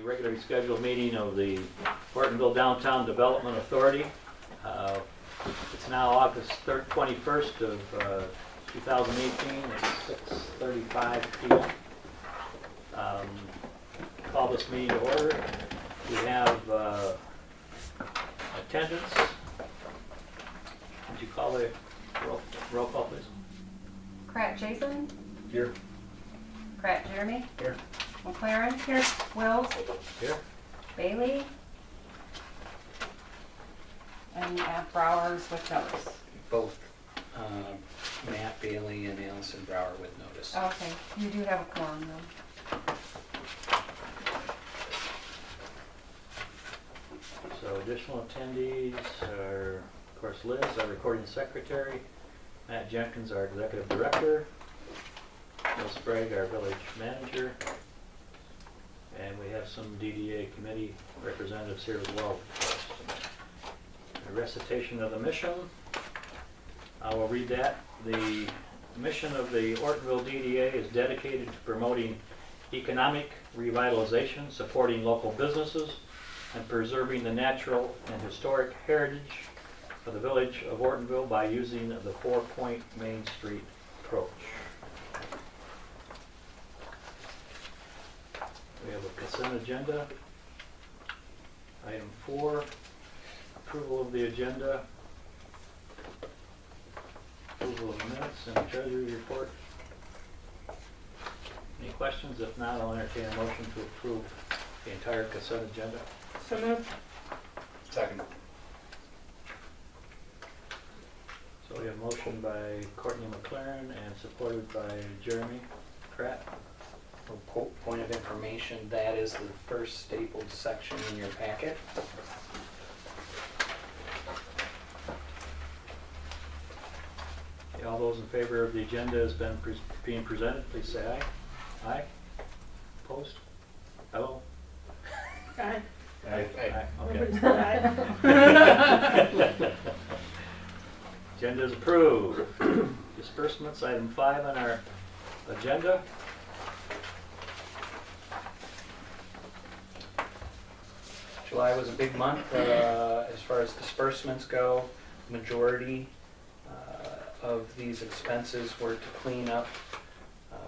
regularly scheduled meeting of the Ortonville Downtown Development Authority. It's now August 21st of 2018 at 6:35 p.m. Call this meeting to order. We have attendance. Would you call the roll call, please? Pratt Jason. Here. Pratt Jeremy. Here. McLaren. Here. Wills. Here. Bailey. And Browers with notice. Both Matt Bailey and Allison Brower with notice. Okay, you do have a quorum though. So additional attendees are, of course, Liz, our recording secretary, Matt Jenkins, our executive director, Bill Sprague, our village manager, and we have some DDA committee representatives here as well. A recitation of the mission. I will read that. The mission of the Ortonville DDA is dedicated to promoting economic revitalization, supporting local businesses, and preserving the natural and historic heritage of the village of Ortonville by using the 4-point Main Street approach. We have a consent agenda. Item 4, approval of the agenda. Approval of minutes and treasury report. Any questions? If not, I'll entertain a motion to approve the entire consent agenda. So moved. Second. So we have a motion by Courtney McLaren and supported by Jeremy Pratt. Point of information, that is the first stapled section in your packet. Okay, all those in favor of the agenda as been being presented, please say aye. Aye? Opposed? Hello? Aye. Aye. Okay. Nobody's aye. Agenda is approved. Disbursements, item 5 on our agenda. July was a big month as far as disbursements go. Majority of these expenses were to clean up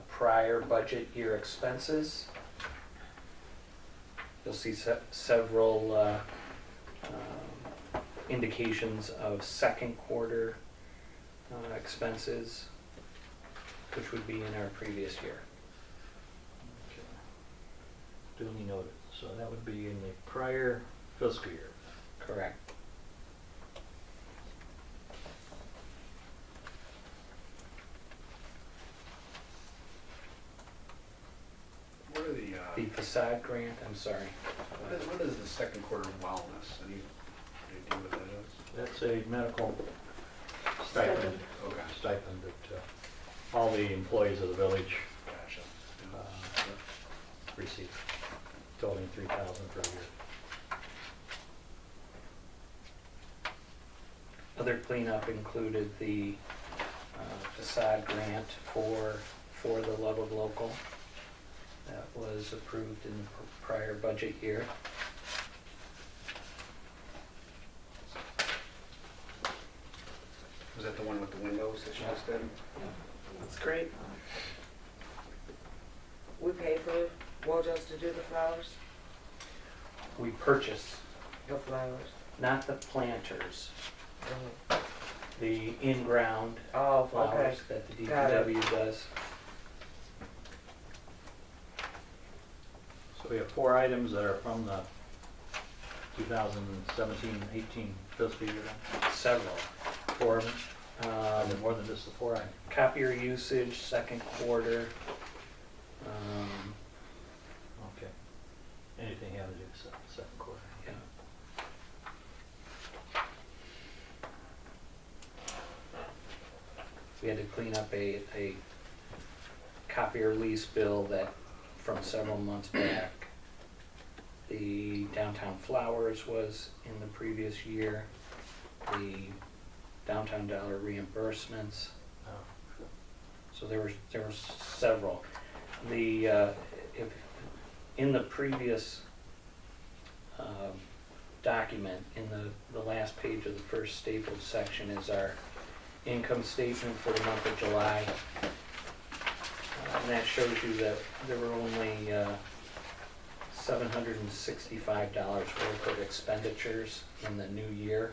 prior budget year expenses. You'll see several indications of second quarter expenses, which would be in our previous year. Okay. Duly noted. So that would be in the prior fiscal year. Correct. What are The facade grant, I'm sorry. what is the second quarter wellness? Any idea what that is? That's a medical stipend. Okay. Stipend that all the employees of the village Gotcha. receive, totaling $3,000 per year. Other cleanup included the facade grant for the Love of Local. That was approved in the prior budget year. Was that the one with the windows that you just did? That's great. We pay for Wojos to do the flowers? We purchased, The flowers. not the planters, Oh, the in-ground okay. flowers that the Got it. DPW does. So we have 4 items that are from the 2017-18 fiscal year. Several. 4 of them. Are there more than just the 4 items? Copier usage, second quarter. Okay. Anything having to do with second quarter? Yeah. We had to clean up a copier lease bill that from several months back. The downtown flowers was in the previous year. The downtown dollar reimbursements. Oh. So there were several. The if in the previous document. In the last page of the first stapled section is our income statement for the month of July. And that shows you that there were only $765 worth of expenditures in the new year.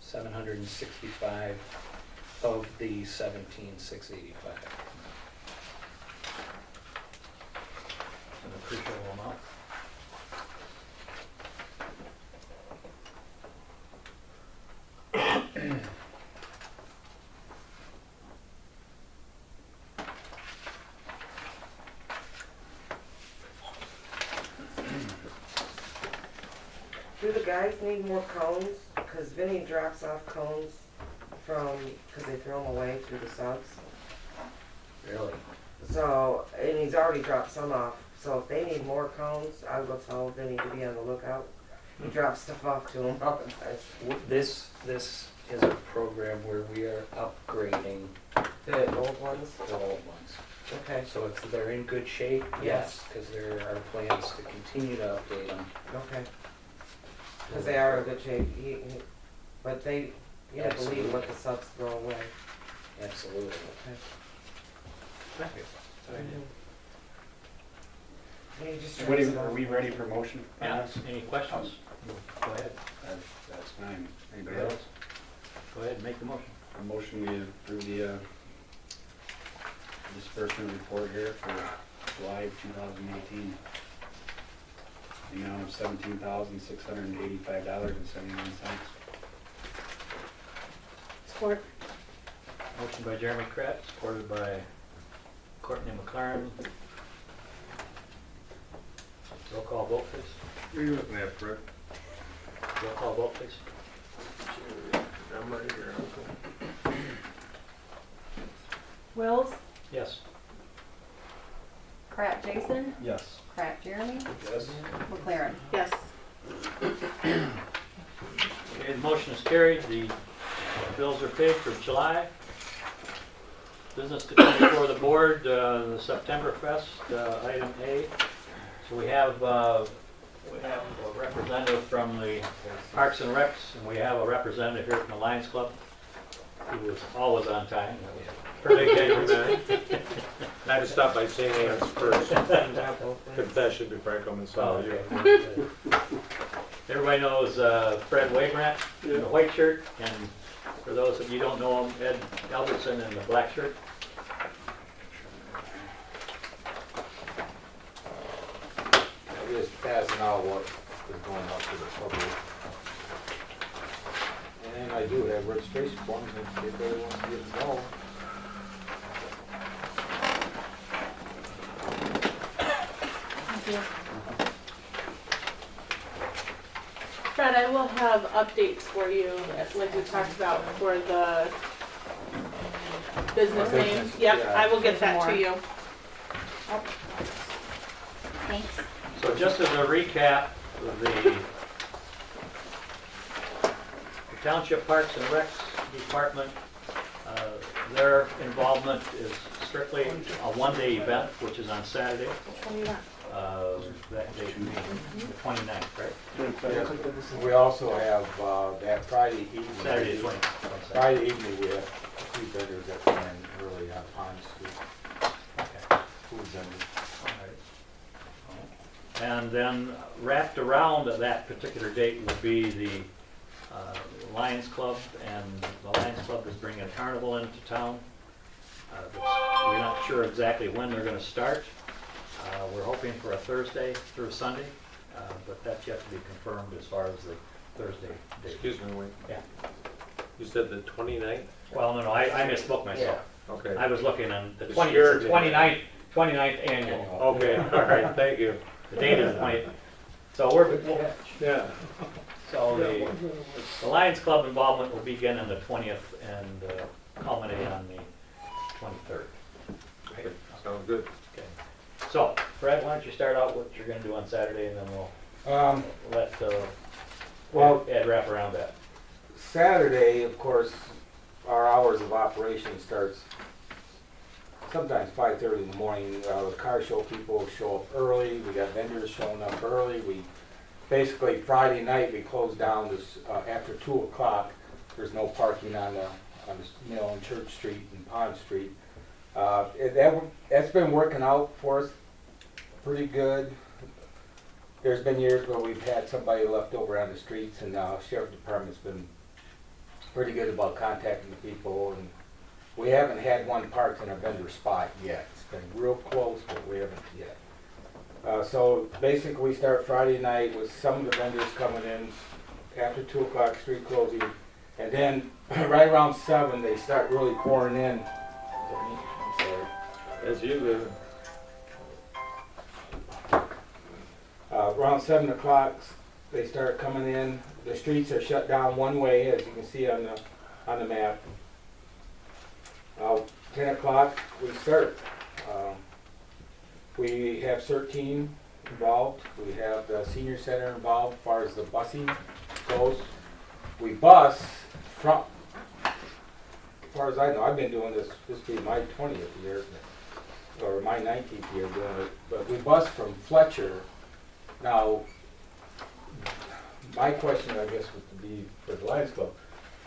765 of the 17,685. An appreciable amount. Do the guys need more cones? Cause Vinny drops off cones cause they throw them away through the subs. Really? So, and he's already dropped some off, so if they need more cones, I will tell Vinny to be on the lookout. He drops stuff off to him all the time. This is a program where we are upgrading The old ones? the old ones. Okay, So if they're in good shape, yes, because there are plans to continue to update them. okay. Cause they are in good shape, but they, you don't believe Absolutely. what the subs throw away. Absolutely. Okay. Thank you. And he just What drops is, it are off. we ready for motion? on Yeah, this? any questions? Go ahead. That's fine. Anybody else? Go ahead and make the motion. A motion we approve the disbursement report here for July of 2018. The amount of $17,685.79. Support. Motion by Jeremy Kratz, supported by Courtney McLaren. Roll call vote, please. Who are you looking at, Fred? Roll call vote, please. I'm right here. Wills, Yes. Pratt Jason, Yes. Pratt Jeremy, Yes. McLaren. Yes. Okay, the motion is carried. The bills are paid for July. Business to come before the board, the September Fest, item A. So we have a representative from the Parks and Recs, and we have a representative here from the Lions Club, who was always on time. Thank you, man. And I just stop by saying hands first. Confession before I come and saw you. Everybody knows Fred Wagrant in the white shirt, and for those of you who don't know him, Ed Albertson in the black shirt. I'm just passing out what is going out to the public. And I do have registration forms if anybody wants to get involved. Thank you. Fred, I will have updates for you, like we talked about, for the business names. Yep, yeah. I will get that to you. Thanks. So just as a recap, the Township Parks and Recs Department, their involvement is strictly a one-day event, which is on Saturday. Which one you want? That date being the 29th, right? Yes. We also have that Friday evening. Saturday 20th. Friday evening, we have a few vendors that come in early on Pine Street, Okay. food vendors. And then wrapped around that particular date will be the Lions Club, and the Lions Club is bringing a carnival into town. We're not sure exactly when they're going to start. We're hoping for a Thursday through Sunday, but that's yet to be confirmed as far as the Thursday date. Excuse me, wait. Yeah. You said the 29th? Well, no, I misspoke myself. Okay. I was looking on the The 20th, spirit it's of the 29th annual. Okay, all right, thank you. The date is the 20th. So we're, Yeah. so the Lions Club involvement will begin on the 20th and culminate on the 23rd. Okay, sounds good. Okay. So, Fred, why don't you start out what you're gonna do on Saturday, and then we'll let Well, Ed wrap around that. Saturday, of course, our hours of operation starts sometimes 5:30 in the morning. The car show people show up early. We got vendors showing up early. We basically Friday night, we close down this, after 2 o'clock. There's no parking on the Mill and Church Street and Pond Street. That's been working out for us pretty good. There's been years where we've had somebody left over on the streets, and Sheriff Department's been pretty good about contacting the people, and we haven't had one parked in a vendor spot yet. It's been real close, but we haven't yet. So basically, we start Friday night with some of the vendors coming in after 2 o'clock, street closing, and then right around 7, they start really pouring in. Is that me? I'm sorry. As you live. Around 7 o'clock, they start coming in. The streets are shut down one way, as you can see on the map. 10 o'clock, we start. We have CERT team involved. We have the senior center involved as far as the busing goes. We bus from, as far as I know, I've been doing this will be my 20th year, or my 19th year doing it, but we bus from Fletcher. Now, my question, I guess, would be for the Lions Club.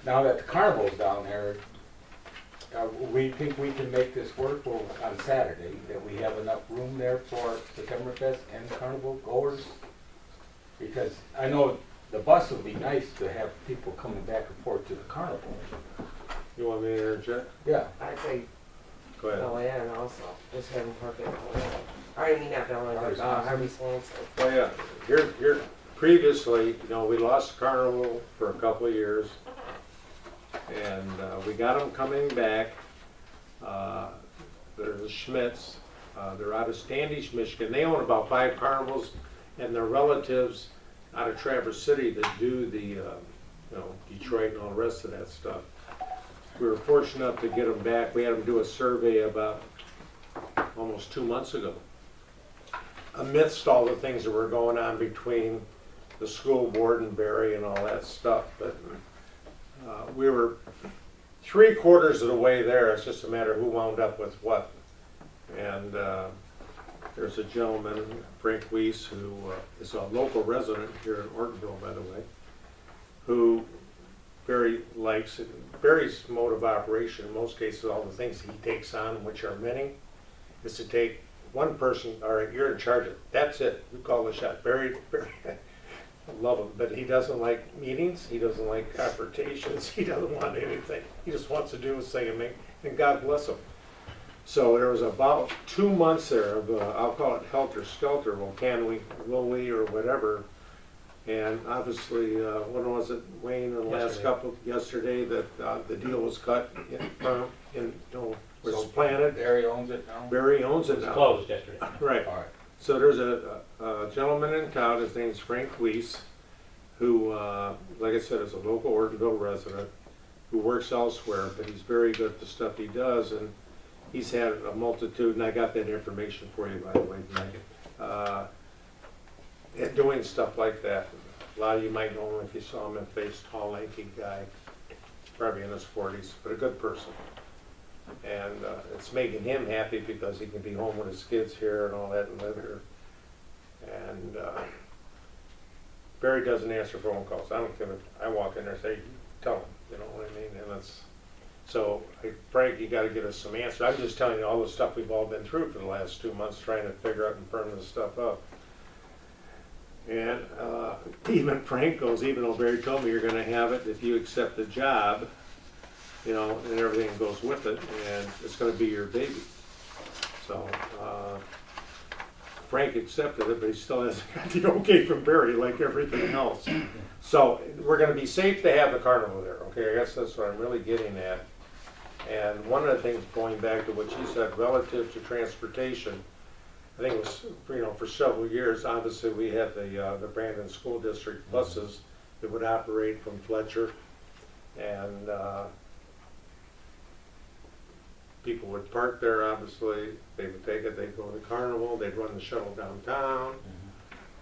Now that the carnival's down there, we think we can make this work on Saturday, that we have enough room there for Septemberfest and carnival goers? Because I know the bus would be nice to have people coming back and forth to the carnival. You want me to interject? Yeah. I'd say Go ahead. Bel-Ann also, just have them park at Bel-Ann. I mean, not Bel-Ann, but Harvey Swanson. Well, yeah, here, previously, you know, we lost Carnival for a couple of years, and we got them coming back. They're the Schmitz. They're out of Standish, Michigan. They own about 5 carnivals, and their relatives out of Traverse City that do the, you know, Detroit and all the rest of that stuff. We were fortunate enough to get them back. We had them do a survey about almost 2 months ago. Amidst all the things that were going on between the school board and Barry and all that stuff, but we were 3/4 of the way there. It's just a matter of who wound up with what. And there's a gentleman, Frank Weiss, who is a local resident here in Ortonville, by the way, who Barry likes it. Barry's mode of operation, in most cases, all the things he takes on, which are many, is to take one person. All right, you're in charge of it. That's it. You call the shot. Barry, I love him, but he doesn't like meetings. He doesn't like confrontations. He doesn't want anything. He just wants to do his thing and make, and God bless him. So there was about 2 months there of, I'll call it helter-skelter. Well, can we, will we, or whatever. And obviously, when was it, Wayne, in the last yesterday, that the deal was cut was planted. Barry owns it now? Barry owns it now. Closed yesterday. Right. All right. So there's a gentleman in town, his name's Frank Weiss, who, like I said, is a local Ortonville resident, who works elsewhere, but he's very good at the stuff he does, and he's had a multitude, and I got that information for you, by the way, Megan, at doing stuff like that. A lot of you might know him if you saw him in face, tall, lanky guy, probably in his 40s, but a good person. And it's making him happy because he can be home with his kids here and all that and live here. And Barry doesn't answer phone calls. I don't care if I walk in there and say, tell him, you know what I mean? And that's, so Frank, you got to get us some answers. I'm just telling you all the stuff we've all been through for the last 2 months trying to figure out and firm this stuff up. And even Frank goes, even though Barry told me you're going to have it if you accept the job, you know, and everything goes with it, and it's going to be your baby. So Frank accepted it, but he still hasn't got the okay from Barry like everything else. So we're going to be safe to have the carnival there, okay? I guess that's what I'm really getting at. And one of the things, going back to what you said, relative to transportation, I think it was, you know, for several years, obviously we had the Brandon School District buses that would operate from Fletcher, and people would park there, obviously, they would take it, they'd go to the carnival, they'd run the shuttle downtown,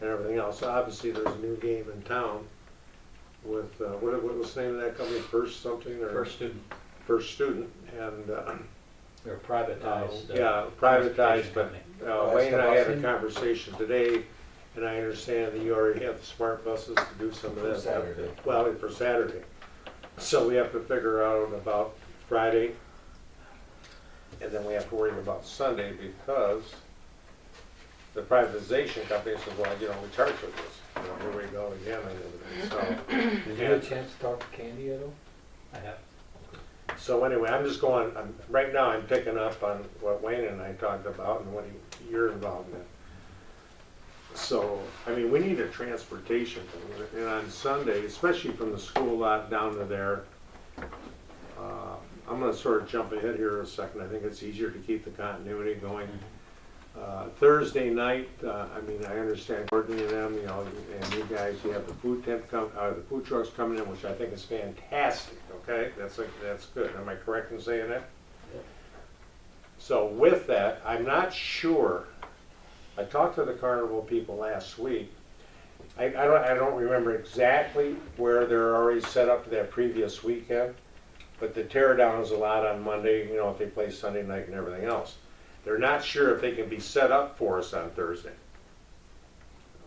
and everything else. So obviously there's a new game in town with, what was the name of that company, First something? Or First Student. First Student, and They're privatized. yeah, privatized, but company. Wayne and I had a conversation today, And I understand that you already have the smart buses to do some of For that. Saturday. Well, for Saturday. So we have to figure out about Friday. And then we have to worry about Sunday because the privatization company says, well, you know, we charge for this. You know, here we go again and everything. So, Did you get a chance to talk to Candy at all? I have. so anyway, I'm just going, right now I'm picking up on what Wayne and I talked about and what you're involved in. So, I mean, we need a transportation thing. And on Sunday, especially from the school lot down to there, I'm gonna sort of jump ahead here a second. I think it's easier to keep the continuity going. Thursday night, I mean, I understand Courtney and them, you know, and you guys, you have the food tent the food trucks coming in, which I think is fantastic, okay? That's good. Am I correct in saying that? So with that, I'm not sure. I talked to the carnival people last week. I don't remember exactly where they're already set up for that previous weekend, but the tear down is a lot on Monday, you know, if they play Sunday night and everything else. They're not sure if they can be set up for us on Thursday.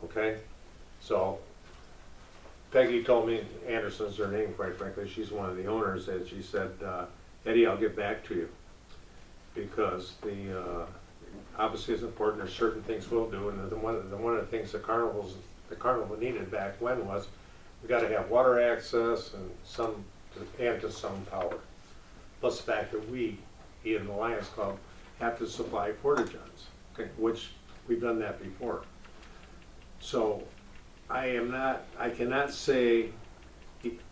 Okay? So Peggy told me, Anderson's her name, quite frankly, she's one of the owners, and she said, Eddie, I'll get back to you. Because obviously it's important, there's certain things we'll do, and one of the things the carnival needed back when was, we gotta have water access and to some power. Plus the fact that we, in the Lions Club, have to supply porta-johns, okay, which we've done that before. So I cannot say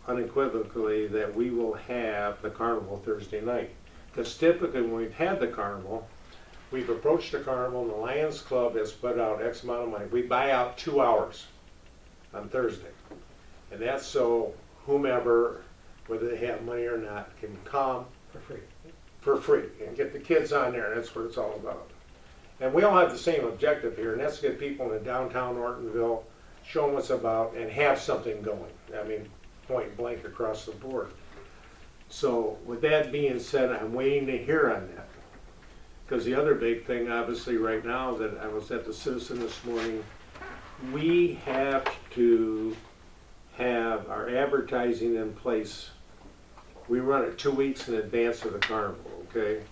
unequivocally that we will have the carnival Thursday night. Because typically when we've had the carnival, we've approached the carnival and the Lions Club has put out X amount of money. We buy out 2 hours on Thursday. And that's so whomever, whether they have money or not, can come for free and get the kids on there, and that's what it's all about. And we all have the same objective here, and that's to get people in downtown Ortonville, show them what's about, and have something going. I mean, point blank across the board. So with that being said, I'm waiting to hear on that. Because the other big thing, obviously, right now, that I was at the Citizen this morning, we have to have our advertising in place. We run it 2 weeks in advance of the carnival, okay?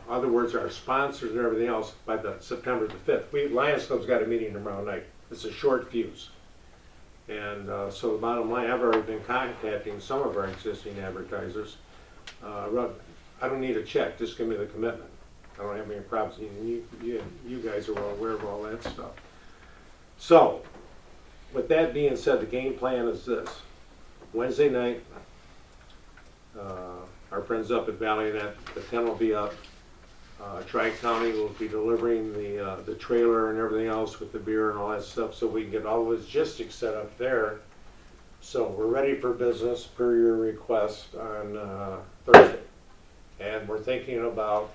Other words, our sponsors and everything else by September the 5th. Lions Club's got a meeting tomorrow night. It's a short fuse. And so the bottom line, I've already been contacting some of our existing advertisers. I don't need a check, just give me the commitment. I don't have any problems. You guys are well aware of all that stuff. So, with that being said, the game plan is this. Wednesday night, our friends up at Valleynet, the tent will be up. Tri-County will be delivering the trailer and everything else with the beer and all that stuff so we can get all the logistics set up there. So we're ready for business per your request on Thursday. And we're thinking about,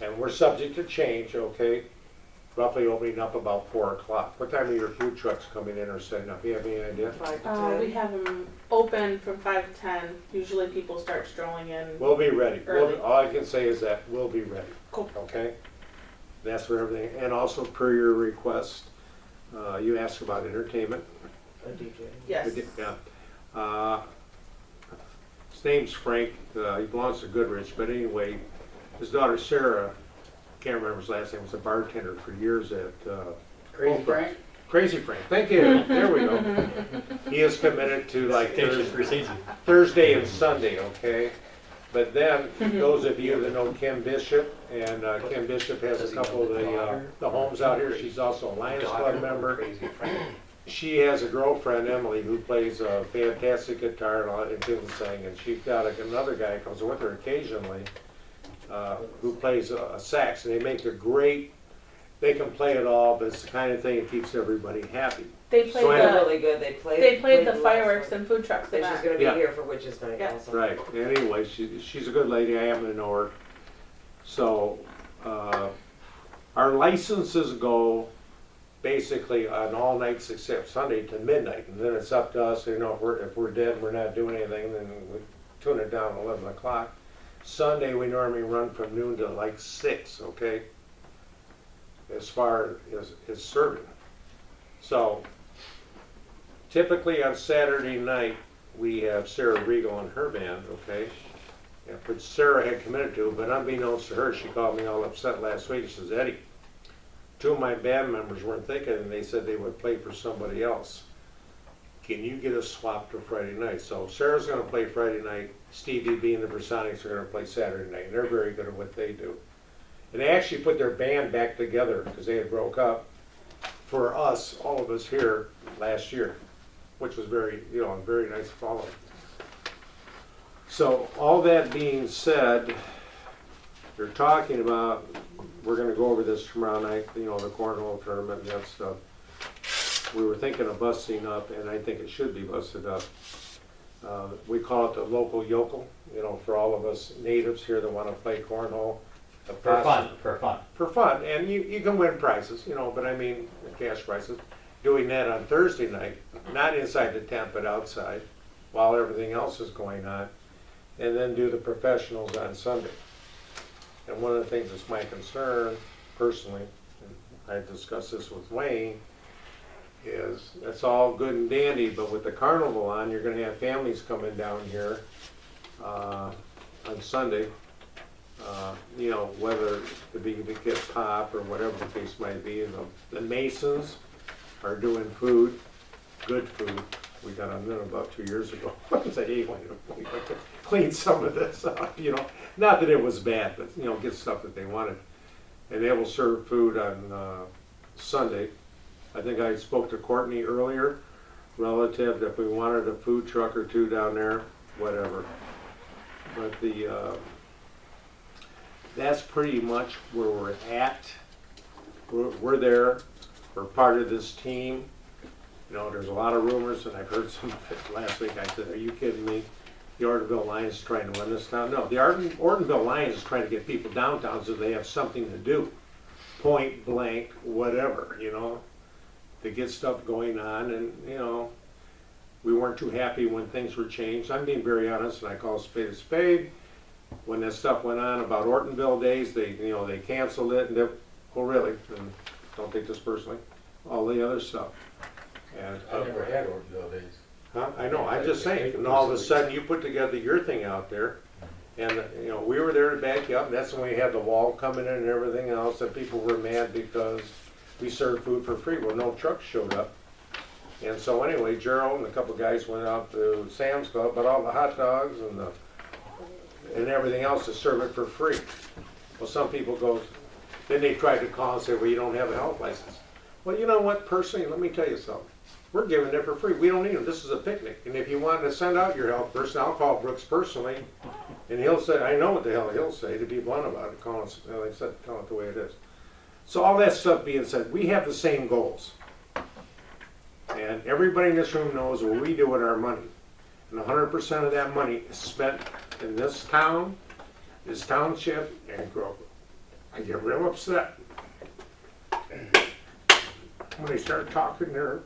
and we're subject to change, okay, roughly opening up about 4 o'clock. What time are your food trucks coming in or setting up? Do you have any idea? 5 to 10. We have them open from 5 to 10. Usually people start strolling in. We'll be ready. Early. All I can say is that we'll be ready. Cool. Okay? That's for everything. And also per your request, you asked about entertainment. A DJ. Yes. Yeah. His name's Frank. He belongs to Goodrich. But anyway, his daughter Sarah, can't remember his last name, was a bartender for years at Crazy Frank? Crazy Frank. Thank you. There we go. He is committed to like Thursday and Sunday, okay? But then, those of you that know Kim Bishop, and Kim Bishop has a couple of the homes out here. She's also a Lions Club member. She has a girlfriend, Emily, who plays a fantastic guitar and all that, and can sing. And she's got another guy who comes with her occasionally, who plays a sax. And they make a great, they can play it all, but it's the kind of thing that keeps everybody happy. They played So They're the really good. They played the last fireworks one. and food trucks. And she's event. going to be Yeah. here for Witches Night Yeah. also. Right. Anyway, she's a good lady. I happen to know her. So our licenses go basically on all nights except Sunday to midnight, and then it's up to us. You know, if we're dead, and we're not doing anything, then we tune it down to 11 o'clock. Sunday we normally run from noon to like 6. Okay. As far as serving. So typically on Saturday night, we have Sarah Regal and her band, okay? Yeah, which Sarah had committed to, but unbeknownst to her, she called me all upset last week. She says, Eddie, 2 of my band members weren't thinking, and they said they would play for somebody else. Can you get us swapped to Friday night? So Sarah's gonna play Friday night, Stevie B and the Versonics are gonna play Saturday night, and they're very good at what they do. And they actually put their band back together, because they had broke up, for us, all of us here, last year, which was very, you know, very nice following. So all that being said, they're talking about, we're gonna go over this tomorrow night, you know, the cornhole tournament and that stuff. We were thinking of busting up, and I think it should be busted up. We call it the local yokel, you know, for all of us natives here that wanna play cornhole. For fun, for fun. For fun, and you can win prizes, you know, but I mean, cash prizes. Doing that on Thursday night, not inside the tent, but outside, while everything else is going on. And then do the professionals on Sunday. And one of the things that's my concern, personally, and I discussed this with Wayne, is that's all good and dandy, but with the carnival on, you're gonna have families coming down here on Sunday. You know, whether to be the kid pop or whatever the case might be. And the Masons are doing food, good food. We got on them about 2 years ago. I said, hey, we got to clean some of this up, you know. Not that it was bad, but, you know, get stuff that they wanted. And they will serve food on Sunday. I think I spoke to Courtney earlier, relative if we wanted a food truck or two down there, whatever. But that's pretty much where we're at. We're there. We're part of this team. You know, there's a lot of rumors, and I've heard some of it last week. I said, are you kidding me? The Ortonville Lions is trying to run this town? No, the Ortonville Lions is trying to get people downtown so they have something to do. Point blank, whatever, you know, to get stuff going on. And, you know, we weren't too happy when things were changed. I'm being very honest, and I call a spade a spade. When that stuff went on about Ortonville days, they canceled it, and oh really, and don't take this personally, all the other stuff. And I never had Ortonville days. huh? I know, I'm just saying, and all of a sudden you put together your thing out there, and you know, we were there to back you up, and that's when we had the wall coming in and everything else, and people were mad because we served food for free. Well, no trucks showed up. And so anyway, Gerald and a couple guys went out to Sam's Club, but all the hot dogs and everything else to serve it for free. Well, some people go, then they tried to call and say, well, you don't have a health license. Well, you know what, personally, let me tell you something. We're giving it for free. We don't need them. This is a picnic. And if you wanted to send out your health person, I'll call Brooks personally, and he'll say, I know what the hell he'll say, to be blunt about it, tell it the way it is. So all that stuff being said, we have the same goals. And everybody in this room knows what we do with our money. And 100% of that money is spent in this town, this township, and Grover. I get real upset when they start talking there.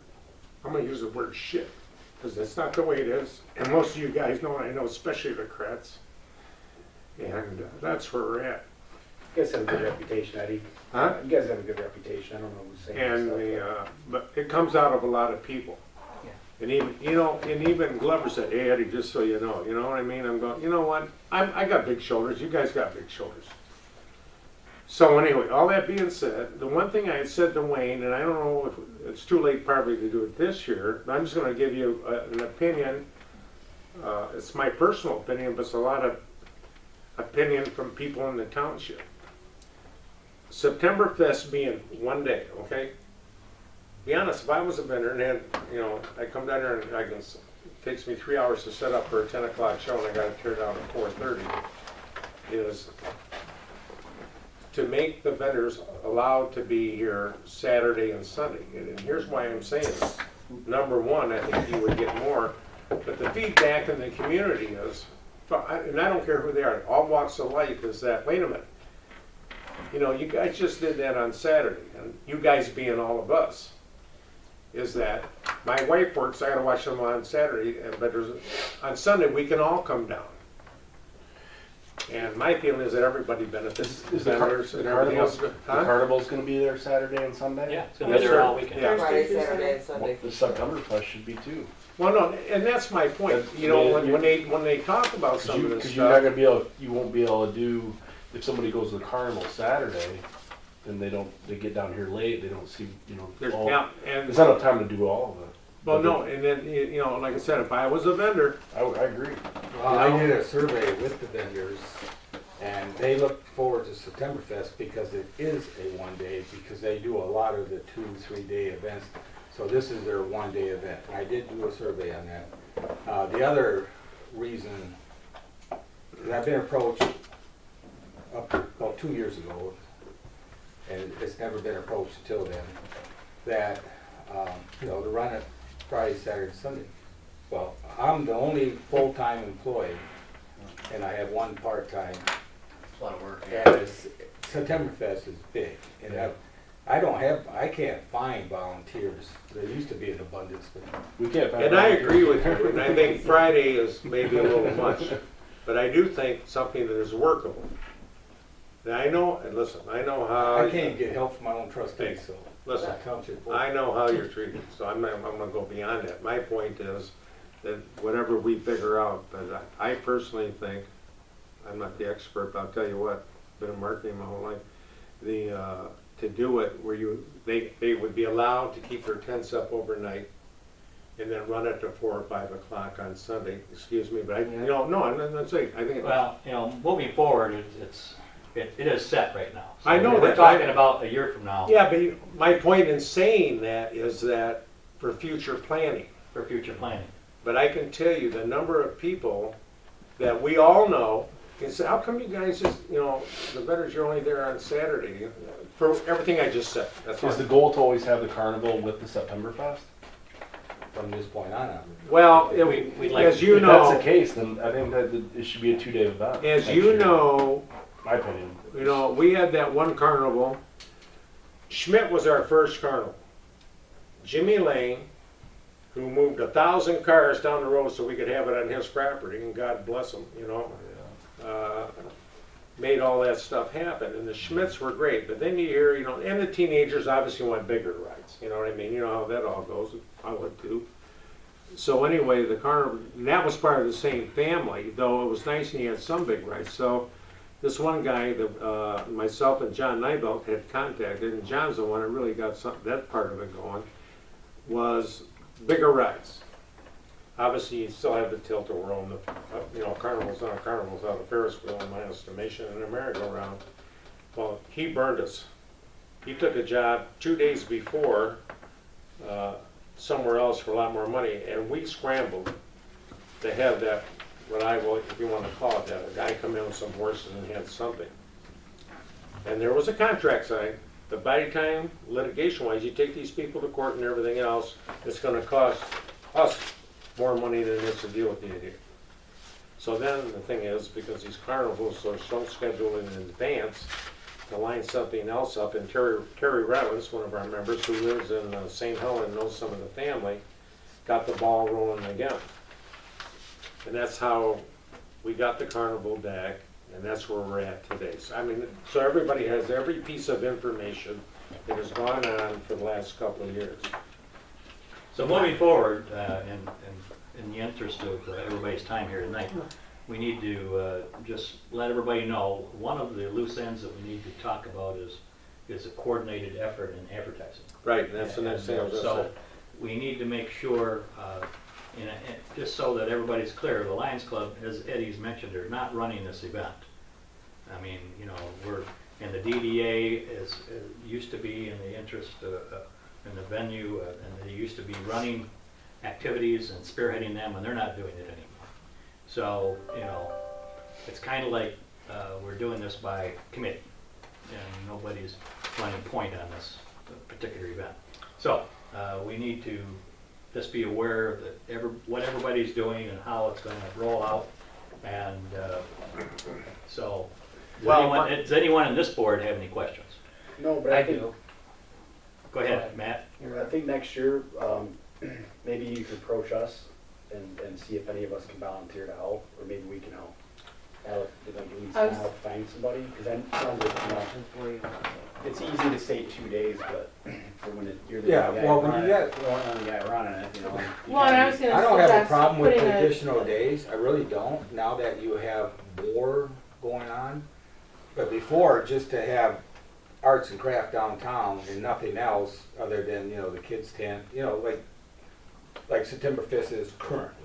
I'm going to use the word shit, because that's not the way it is. And most of you guys know, and I know, especially the Kretz. And that's where we're at. You guys have a good reputation, Eddie. Huh? You guys have a good reputation. I don't know who's saying And this but it comes out of a lot of people. Yeah. And even, you know, and even Glover said, hey Eddie, just so you know what I mean? I'm going, you know what? I got big shoulders. You guys got big shoulders. So anyway, all that being said, the one thing I had said to Wayne, and I don't know if it's too late probably to do it this year, but I'm just going to give you an opinion. It's my personal opinion, but it's a lot of opinion from people in the township. September Fest being one day, okay? Be honest, if I was a vendor and had, you know, I come down there and it takes me 3 hours to set up for a 10 o'clock show and I got to tear down at 4:30, is to make the vendors allowed to be here Saturday and Sunday. And here's why I'm saying this. Number one, I think you would get more, but the feedback in the community is, and I don't care who they are, all walks of life, is that, wait a minute, you know, you guys just did that on Saturday, and you guys being all of us, is that my wife works, I gotta watch them on Saturday, but on Sunday we can all come down. And my feeling is that everybody benefits, Is the vendors and everything else. the Huh? carnival's gonna be there Saturday and Sunday? Yeah, it's gonna be Yes, there sir. all weekend. Yeah. Friday, Thursday, Saturday, and Sunday. The September Fest should be too. Well, no, and that's my point. You know, when they talk about some of this Cause you're not stuff, gonna be able, you won't be able to do, if somebody goes to the carnival Saturday, then they get down here late, they don't see, there's, all. yeah, and, There's not enough time to do all of it. well, no, and then, you know, like I said, if I was a vendor, I agree. I did a survey with the vendors, and they look forward to Septemberfest because it is a one-day, because they do a lot of the 2-3 day events. So this is their one-day event. And I did do a survey on that. The other reason is I've been approached about 2 years ago, and it's never been approached until then, that, to run it Friday, Saturday, Sunday. Well, I'm the only full-time employee, and I have one part-time, It's a lot of work. and Septemberfest is big, and I can't find volunteers. There used to be an abundance, but We can't. find and I volunteers. agree with you, and I think Friday is maybe a little much, but I do think something that is workable. Now, I know, and listen, I know how. I can't get help from my own trustees, so. Listen, that township board. I know how you're treated, so I'm gonna go beyond that. My point is that whatever we figure out, but I personally think, I'm not the expert, but I'll tell you what, been in marketing my whole life, to do it where they would be allowed to keep their tents up overnight and then run it to 4 or 5 o'clock on Sunday, excuse me, but I'm not saying, I think. Well, moving forward, it is set right now. So I know we're that. talking about a year from now Yeah, but my point in saying that is that for future planning. for future planning. But I can tell you the number of people that we all know can say, how come you guys just, the vendors, you're only there on Saturday? For everything I just said. That's Is the all. goal to always have the carnival with the September Fest? From this point on. Well, We'd like as to- you If that's know, the case, then I think that it should be a 2-day event. as next you year. know, My opinion. we had that one carnival. Schmidt was our first carnival. Jimmy Lane, who moved 1,000 cars down the road so we could have it on his property, and God bless him, made all that stuff happen. And the Schmidts were great, but then you hear, and the teenagers obviously want bigger rides. You know what I mean? You know how that all goes. I would too. So anyway, the carnival, and that was part of the same family, though it was nice and he had some big rides. So this one guy that myself and John Nybelt had contacted, and John's the one that really got that part of it going, was bigger rides. Obviously, you still have the tilt-a-whirl, and carnival's not a carnival without a Ferris wheel, in my estimation, and a merry-go-round. Well, he burned us. He took a job 2 days before somewhere else for a lot more money, and we scrambled to have that, if you want to call it that, a guy come in with some horses and had something. And there was a contract signed, but by the time, litigation-wise, you take these people to court and everything else, it's going to cost us more money than it is to deal with the idiot. So then the thing is, because these carnivals are so scheduled in advance, to line something else up, and Terry Robbins, one of our members who lives in St. Helen, knows some of the family, got the ball rolling again. And that's how we got the carnival back, and that's where we're at today. So everybody has every piece of information that has gone on for the last couple of years. So moving forward, in the interest of everybody's time here tonight, we need to just let everybody know, one of the loose ends that we need to talk about is a coordinated effort in advertising. Right, and that's the next thing I was going to say. So we need to make sure, just so that everybody's clear, the Lions Club, as Eddie's mentioned, are not running this event. I mean, and the DDA used to be in the interest in the venue, and they used to be running activities and spearheading them, and they're not doing it anymore. So, it's kind of like we're doing this by committee, and nobody's running point on this particular event. So, we need to just be aware that what everybody's doing and how it's going to roll out. And so, does anyone in this board have any questions? No, but I do. Go ahead, Matt. I think next year, maybe you could approach us and see if any of us can volunteer to help, or maybe we can help. like weeks I was- now, find somebody? Because that sounds like, it's easy to say 2 days, but for when you're the Yeah, guy well, when running, you got, you're the guy running it, you know. you Well, and I kinda- was gonna I don't have a suggest problem with putting the a, additional days, I really don't, now that you have more going on. But before, just to have arts and craft downtown and nothing else other than, you know, the kids tent, you know, like September 5th is currently.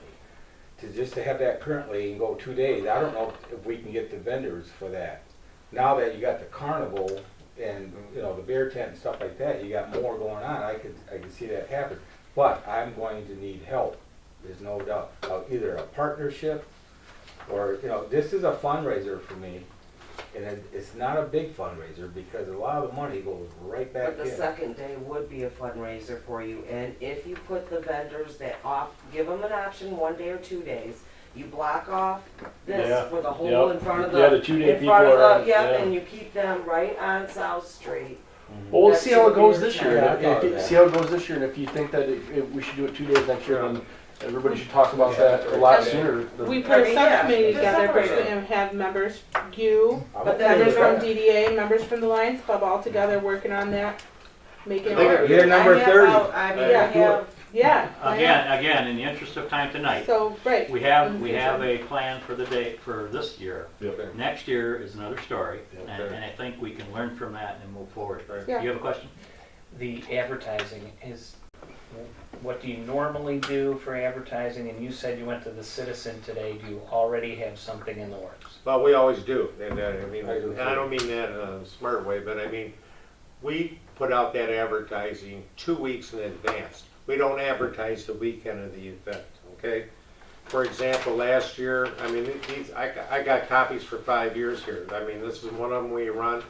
Just to have that currently and go 2 days, I don't know if we can get the vendors for that. Now that you got the carnival and, you know, the beer tent and stuff like that, you got more going on, I could see that happen. But I'm going to need help, there's no doubt, either a partnership or, you know, this is a fundraiser for me. And it's not a big fundraiser because a lot of the money goes right back But the in. second day would be a fundraiser for you, and if you put the vendors that off, give them an option, 1 day or 2 days. You block off Yeah. this for the whole Yep. in front of the. Yeah, the 2 day in front people of are- the- Yep, yeah. and you keep them right on South Street. Well, we'll That's see how it gonna goes be this your year. time. If- Yeah, I thought of if- that. See how it goes this year, and if you think that if we should do it 2 days next year, then everybody should talk about that a lot Yeah. sooner. we than- put a Yeah, subcommittee just together separate it. and have members, you, I'm But okay then members with from that. DDA, members from the Lions Club, all together working on that, making it I think work. You're number I have 30. out- I mean, I Yeah. have, Yeah. why not? Again, in the interest of time tonight, So, right. we have a plan for the day, for this year. Yep. Next year is another story, and Okay. and I think we can learn from that and move forward. Right. Yeah. You have a question? The advertising is, what do you normally do for advertising? And you said you went to the Citizen today. Do you already have something in the works? Well, we always do, and I mean, I do and I too. don't mean that in a smart way, but I mean, we put out that advertising 2 weeks in advance. We don't advertise the weekend of the event, okay? For example, last year, I mean, I got copies for 5 years here. I mean, this is one of them we run.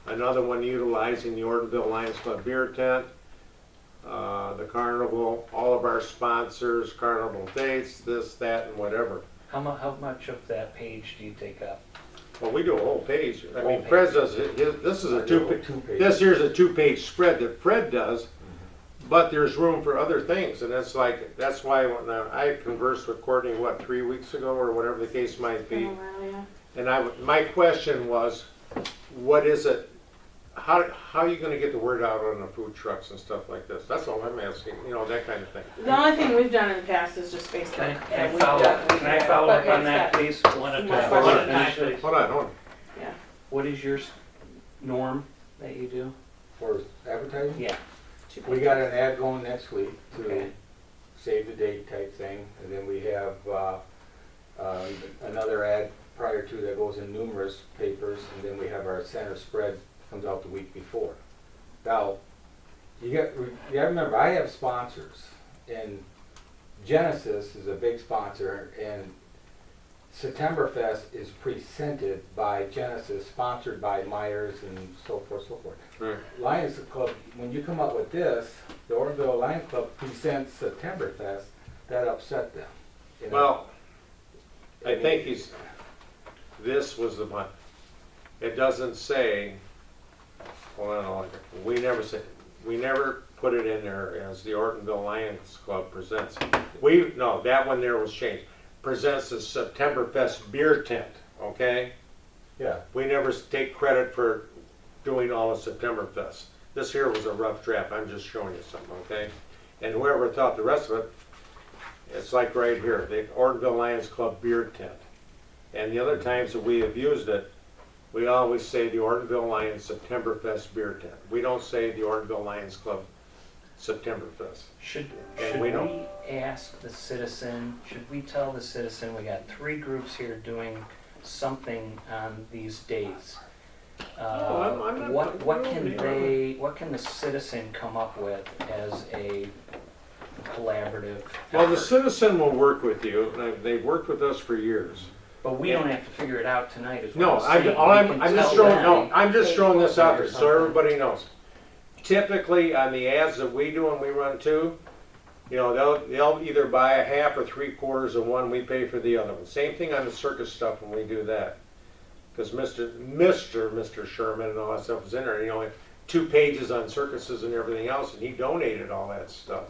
Another one utilizing the Ortonville Lions Club beer tent, the carnival, all of our sponsors, carnival dates, this, that, and whatever. How much of that page do you take up? Well, we do a whole page. I Whole mean, page. Fred does, this is a Two this pages. here's a 2-page spread that Fred does, but there's room for other things, and that's like, that's why when I conversed with Courtney, 3 weeks ago, or whatever the case might Been a be, while, yeah. and my question was, what is it, how are you gonna get the word out on the food trucks and stuff like this? That's all I'm asking, you know, that kind of thing. The only thing we've done in the past is just Facebook. Can I And we follow got- can I follow up But on that, please? One at a More time. questions? One at a time, Finish it. please. Hold on. What is your norm that you do? For advertising? Yeah. We got an ad going next week to Okay. save the date type thing, and then we have another ad prior to that goes in numerous papers, and then we have our center spread comes out the week before. Now, you gotta remember, I have sponsors, and Genesis is a big sponsor, and Septemberfest is presented by Genesis, sponsored by Myers and so forth, so forth. Right. Lions Club, when you come up with this, the Ortonville Lions Club presents Septemberfest, that upset them. you know? Well, I think this was the one. It doesn't say, well, we never put it in there as the Ortonville Lions Club presents. No, that one there was changed. Presents the Septemberfest beer tent, okay? Yeah, We never take credit for doing all of Septemberfest. This here was a rough draft, I'm just showing you something, okay? And whoever thought the rest of it, it's like right here, the Ortonville Lions Club beer tent. And the other times that we have used it, we always say the Ortonville Lions Septemberfest beer tent. We don't say the Ortonville Lions Club Septemberfest. Should And we we don't. ask the Citizen, should we tell the Citizen, we got 3 groups here doing something on these dates? I'm not- What can the Citizen come up with as a collaborative Well, the effort? Citizen will work with you, and they've worked with us for years. But we don't have to figure it out tonight, is what No, I'm saying. I'm just throwing this out there so Something. everybody knows. Typically, on the ads that we do and we run too, you know, they'll either buy a half or 3/4 of one, we pay for the other one. Same thing on the circus stuff when we do that. Because Mr. Sherman and all that stuff was in there, you know, 2 pages on circuses and everything else, and he donated all that stuff.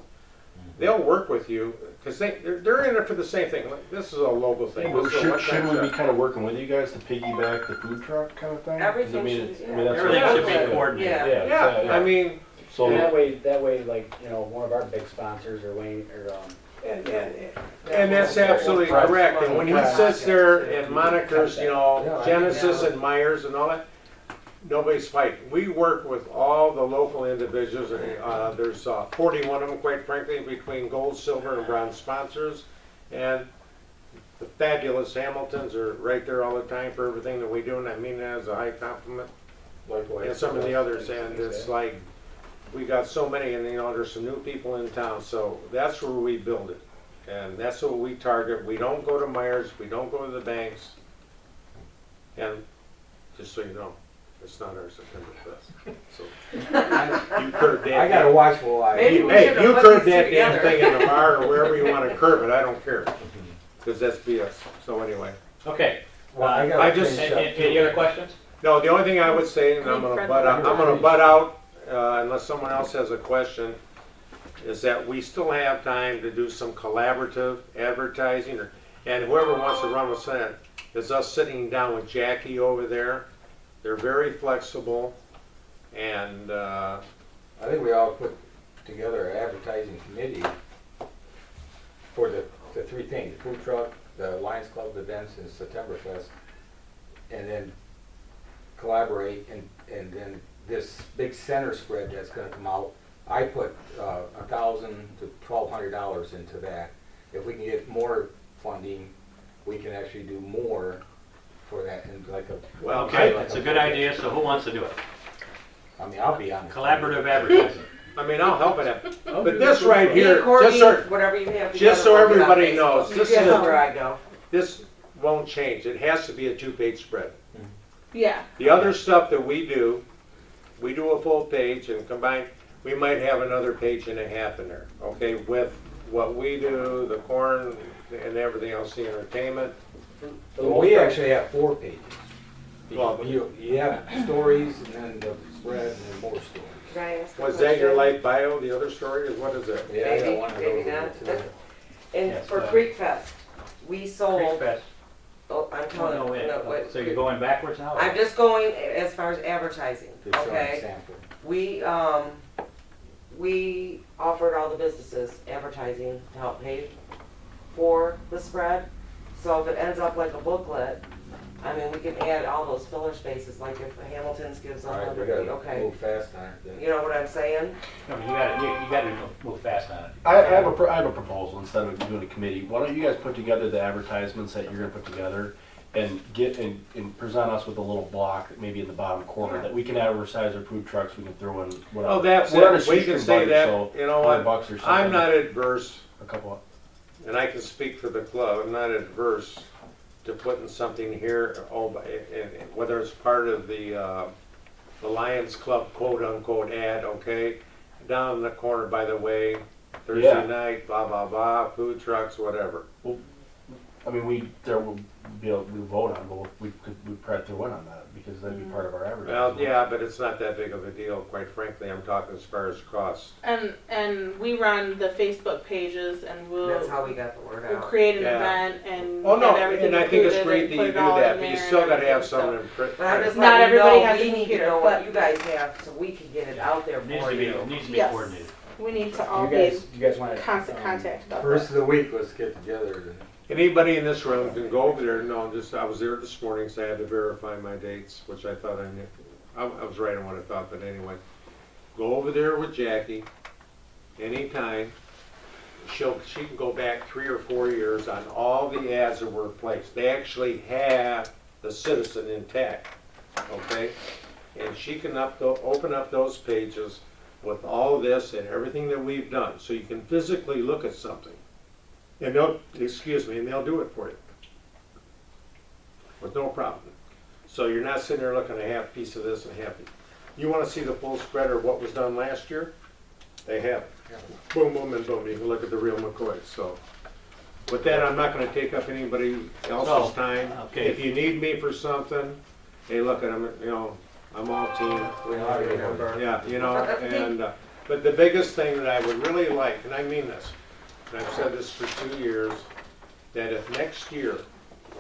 they'll work with you, because they're in it for the same thing. Like, this is a local thing. This is a one-time Shouldn't we be shop. kind of working with you guys to piggyback the food truck kind of thing? 'Cause Everything I mean, should- it's- yeah. I mean, that's Everything what- should be yeah. coordinated. Yeah. Yeah, Yeah, exactly. I mean, So, And that way, like, you know, one of our big sponsors or Wayne, or, and that's absolutely correct. And when he sits there and monikers, you know, Genesis and Myers and all that, nobody's fighting. We work with all the local individuals. There's 41 of them, quite frankly, between gold, silver, and bronze sponsors. And the fabulous Hamiltons are right there all the time for everything that we do, and I mean that as a high compliment. And some of the others, and it's like, we got so many, and you know, there's some new people in town, so that's where we build it. And that's what we target. We don't go to Myers, we don't go to the banks. And just so you know, it's not our September Fest. So you curb that. I got a watchful eye. Maybe we Hey, should've you put curb these that two damn together. thing in the bar or wherever you want to curb it, I don't care. Because that's BS. So anyway. Okay. Well, I I gotta just- finish up, Any other questions? No, the only thing I would say, and I'm gonna butt out, unless someone else has a question, is that we still have time to do some collaborative advertising, and whoever wants to run with that, is us sitting down with Jackie over there. They're very flexible, and, I think we all put together an advertising committee for the three things, the food truck, the Lions Club events, and September Fest, and then collaborate, and then this big center spread that's gonna come out, I put $1,000 to $1,200 into that. If we can get more funding, we can actually do more for that, and like a. well, Okay, it's a good idea, so who wants to do it? I mean, I'll be honest. Collaborative advertising. I mean, I'll help it out. But this right here, Courtney, just so, whatever you have just so together, we'll get on everybody Facebook. knows, this Yeah, is that's a- where I go. this won't change. It has to be a 2-page spread. Yeah. The other stuff that we do a full page and combine, we might have another page and a half in there, okay, with what we do, the corn and everything else, the entertainment. Well, we actually have 4 pages. Well, You have stories, and then the spread, and then more stories. Can I ask a Was that your question? life bio, the other story, or what is it? Yeah, I got Maybe, one of maybe those not. today. And Yes, for go ahead. Creek Fest, we sold, Creek Fest. oh, I'm Oh, telling no, you, wait. no, wait. So you're going backwards now? I'm just going as far as advertising, Just showing a okay? sample. We offered all the businesses advertising to help pay for the spread. So if it ends up like a booklet, I mean, we can add all those filler spaces, like if Hamilton's gives All right, we 100, gotta okay. move fast on it then. You know what I'm saying? No, you gotta move fast on it. I have a proposal instead of doing a committee. Why don't you guys put together the advertisements that you're gonna put together and get and present us with a little block, maybe in the bottom corner, that we can advertise our food trucks, we can throw in whatever. Oh, that's We're on a it. We can shoestring say budget, that, so you know $100 what? or something. I'm not adverse, A couple. and I can speak for the club, I'm not adverse to putting something here, whether it's part of the Lions Club quote-unquote ad, okay? Down in the corner, by the way, Thursday Yeah. night, blah, blah, blah, food trucks, whatever. I mean, there will be able to vote on, but we probably throw in on that because that'd be part of our advertising. Well, yeah, but it's not that big of a deal, quite frankly, I'm talking as far as cost. And we run the Facebook pages, and That's how we got the word we'll out. create an Yeah. event and Oh, no, have everything and I think it's included great and that put you it do all that, in but you there still and gotta have everything, something in print. But I'm just Not letting you everybody know, has a we need to computer, know what but- you guys have, so we can get it out there It needs for to be, you. it needs to be Yes. coordinated. We need to all You be guys want in constant contact about First that. of the week, let's get together. and- Anybody in this room can go over there, no, I was there this morning, so I had to verify my dates, which I thought I knew. I was right on what I thought, but anyway. Go over there with Jackie, anytime. She can go back 3 or 4 years on all the ads that were placed. They actually have the citizen intact, okay? And she can open up those pages with all this and everything that we've done, so you can physically look at something. And they'll do it for you. With no problem. So you're not sitting there looking at a half piece of this and half. You want to see the full spread of what was done last year? They have it. Boom, boom, and boom. You can look at the real McCoy. So with that, I'm not going to take up anybody else's time. okay. If you need me for something, hey, look at them. You know, I'm all team. We already know. Yeah, you know, and But the biggest thing that I would really like, and I mean this, and I've said this for 2 years, that if next year,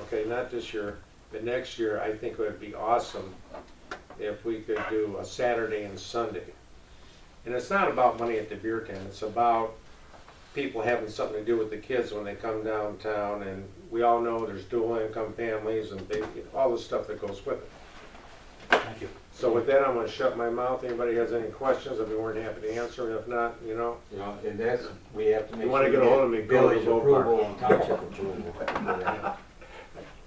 okay, not this year, but next year, I think it would be awesome if we could do a Saturday and Sunday. And it's not about money at the beer tent, it's about people having something to do with the kids when they come downtown, and we all know there's dual income families and all the stuff that goes with it. Thank you. So with that, I'm gonna shut my mouth. Anybody has any questions, I'd be more than happy to answer, and if not, You know, and that's, we have to make You wanna sure get we a hold of me, go to village the boat approval and township approval.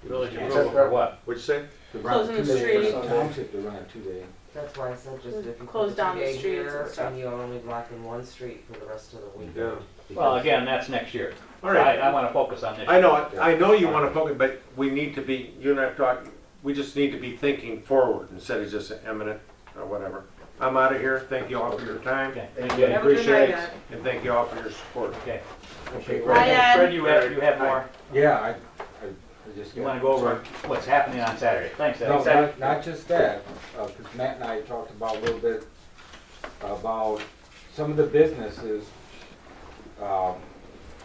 Village Yeah. approval for what? What'd you say? To run Closing the 2 days, streets. township to run a 2-day. That's why I said just if you Close put down the 2-day streets here and stuff. and you only block in one street for the rest of the week. Yeah. Well, again, that's next year. All right. I want to focus on this. I know you wanna focus, but we need to be, you and I have talked, we just need to be thinking forward instead of just imminent or whatever. I'm out of here. Thank you all for your time. Okay. Thank Have you, a I good appreciate it, night, Ed. and thank you all for your support. Okay. Okay, Fred, Ed. Fred, you have more? Yeah, I just. You want to go over what's happening on Saturday? Thanks, Ed. No, not just that, because Matt and I talked about a little bit about some of the businesses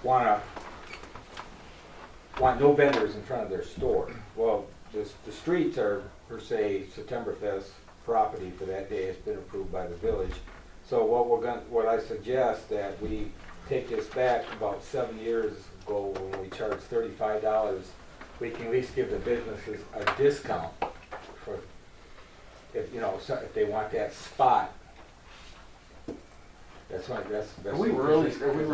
want no vendors in front of their store. Well, the streets are per se September Fest property for that day. It's been approved by the village. So what I suggest that we take this back about 7 years ago when we charged $35. We can at least give the businesses a discount for, if, if they want that spot. That's Are we really serious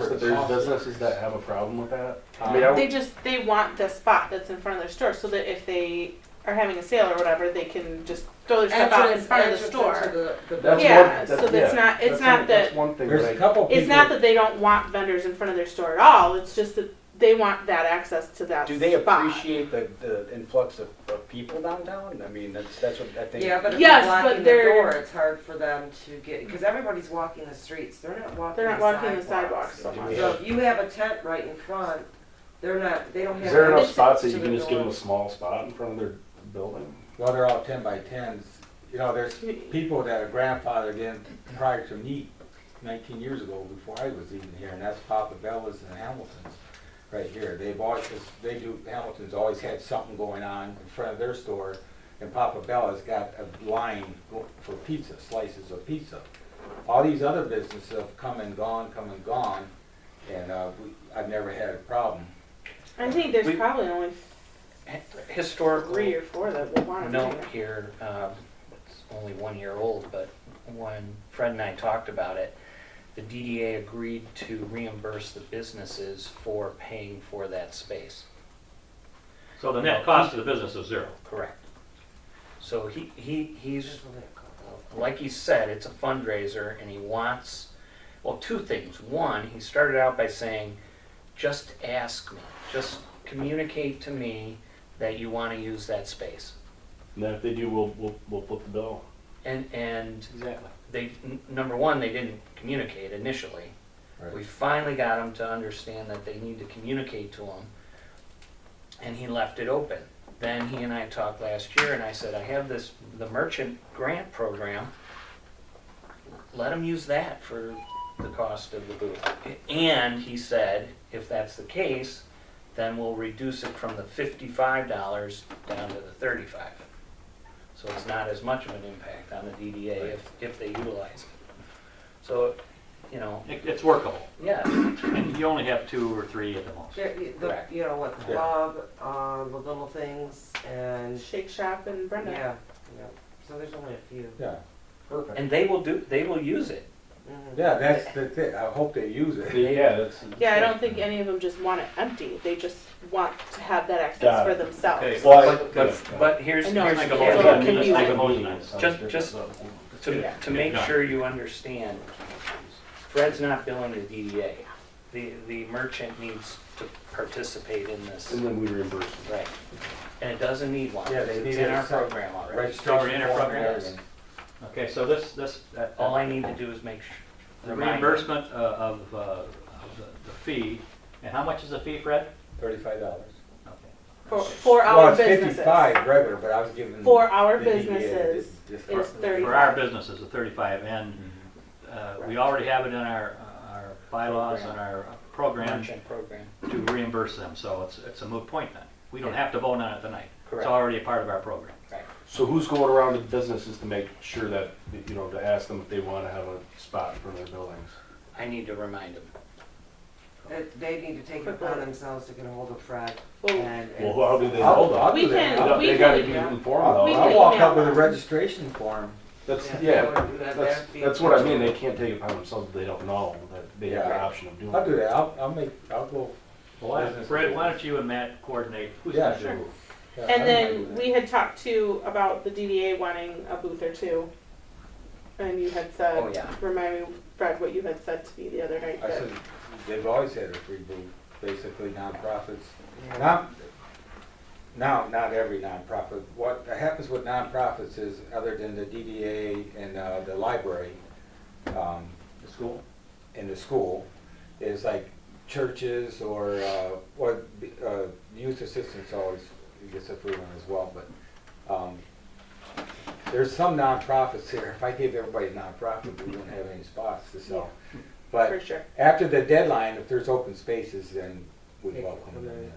that there's businesses that have a problem with that? I mean, They want the spot that's in front of their store, so that if they are having a sale or whatever, they can just throw their stuff out in front of the store. That's Yeah, one- so that's- that's yeah, not, it's that's not one- that, That's one thing. There's that a couple people. it's not that they don't want vendors in front of their store at all, it's just that they want that access to that Do they spot. appreciate the influx of people downtown? I mean, that's what I think. Yeah, but if Yes, you're but blocking the they're- door, it's hard for them to get, because everybody's walking the streets, they're not walking They're not the walking the sidewalks. sidewalks so much. So if you have a tent right in front, they don't have. Is there enough access spots that to you the can just give them a door. small spot in front of their building? Well, they're all 10 by 10s. There's people that are grandfathered in prior to me 19 years ago before I was even here, and that's Papa Bella's and Hamilton's right here. Hamilton's always had something going on in front of their store, and Papa Bella's got a line for pizza, slices of pizza. All these other businesses have come and gone, and I've never had a problem. I think there's We- probably only Historical 3 or 4 that will want to do note it. here, it's only 1 year old, but when Fred and I talked about it, the DDA agreed to reimburse the businesses for paying for that space. So the net cost to the business is zero. Correct. So he's, like he said, it's a fundraiser, and he wants, well, 2 things. One, he started out by saying, just ask me, just communicate to me that you want to use that space. And then if they do, we'll flip the bill. And Exactly. they, number one, they didn't communicate initially. Right. We finally got them to understand that they need to communicate to him, and he left it open. Then he and I talked last year, and I said, I have the merchant grant program. Let them use that for the cost of the booth. And he said, if that's the case, then we'll reduce it from the $55 down to the $35. So it's not as much of an impact on the DDA if they utilize it. So, It's workable. yeah, And you only have 2 or 3 at the most. Correct. You know what, the club, the little things, and, Shake Shop and Brenda. yeah, so there's only a few. Yeah, perfect. and they will use it. Mhm. Yeah, that's the thing. I hope they use it. Yeah, that's. Yeah, I don't think any of them just want it empty. They just want to have that access Got for it. themselves. Okay. But here's I know, here's it's the like a whole little thing. Let's make a confusing. motion on it. Just to Yeah, make done. sure you understand, Fred's not billing the DDA. The merchant needs to participate in this. And then we reimburse them. Right. And it doesn't need one. Yeah, they It's need in a our separate program already. Already in Registration our form and program? everything. Okay, so that All I need to do is make the remind you. reimbursement of the fee, and how much is the fee, Fred? $35. Okay. For Well, our it's businesses. 55 regular, but I was giving. For our the DDA businesses just is 30. For our businesses, the 35, and we already have it in our bylaws and our program Merchant program. to reimburse them, so it's a moot point then. We don't have to vote on it tonight. Correct. It's already a part of our program. So who's going around to businesses to make sure that, you know, to ask them if they want to have a spot in front of their buildings? I need to remind them. They need to take it upon themselves to get a hold of Fred. Well, And Well, how do they I'll- know I'll that? we do that. can, we They gotta be can, informed We though. can I'll walk email up with a them. registration form. That's, Yeah, yeah, they would do that. that's what I mean, they can't take it upon themselves if they don't know that they have the Yeah. option of doing I'll do it. that, I'll go. Fred, why don't you and Matt coordinate who's Yeah, gonna do sure. who? Yeah, I and don't then mind we doing had talked too about the DDA wanting a booth or two. And you had said, Oh, yeah. remind me, Fred, what you had said to me the other night. that. I that- said, they've always had a free booth, basically nonprofits. Yeah. Not every nonprofit. What happens with nonprofits is, other than the DDA and the library, The school? in the school, is like churches or what youth assistance always gets a free one as well. But there's some nonprofits here. If I gave everybody a nonprofit, we wouldn't have any spots to sell. For But sure. after the deadline, if there's open spaces, then we They can welcome come them in. in.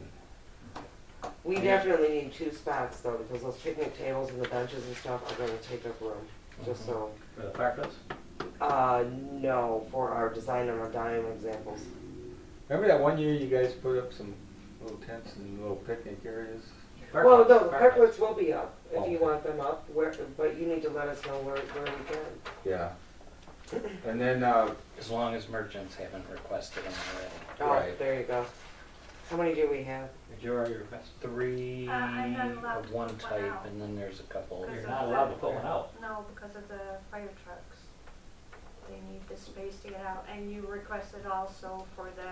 We definitely need 2 spots though, because those picnic tables and the benches and stuff are gonna take up room, just so. For the parklets? No, for our design and our dime examples. Remember that one year you guys put up some little tents and little picnic areas? Well, no, the Parklets. parklets will be up, if you Okay. want them up, but you need to let us know where we can. Yeah. And then, As long as merchants haven't requested them already. Oh, Right. there you go. How many do we have? Did you already request? 3 I'm not allowed of to one put one type, out. and then there's a couple. You're not allowed to put one out. No, because of the fire trucks. They need the space to get out, and you requested also for the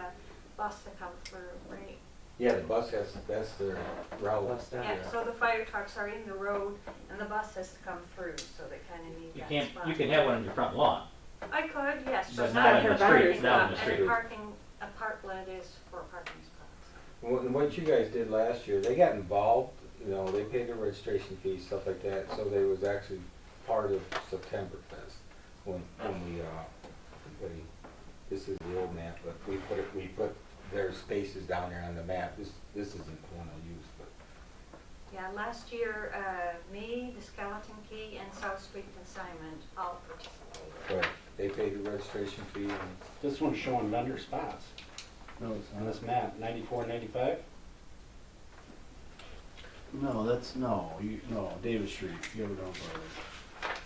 bus to come through, right? yeah, the bus has, that's their route. Bus down Yeah, there. so the fire trucks are in the road, and the bus has to come through, so they kinda need You that can't, spot. you can have one on your front lawn. I could, yes, But but not not in in the the street, street. not in the And street. a parklet is for parking spots. What you guys did last year, they got involved, you know, they paid their registration fees, stuff like that, so they was actually part of September Fest. When this is the old map, but we put their spaces down there on the map. This isn't the one I used, but. Yeah, last year, me, the Skeleton Key, and South Street Consignment all participated. But they paid the registration fee and, This one's showing vendor spots No, it's on this map, 94, 95. No, no, Davis Street, you ever know about it?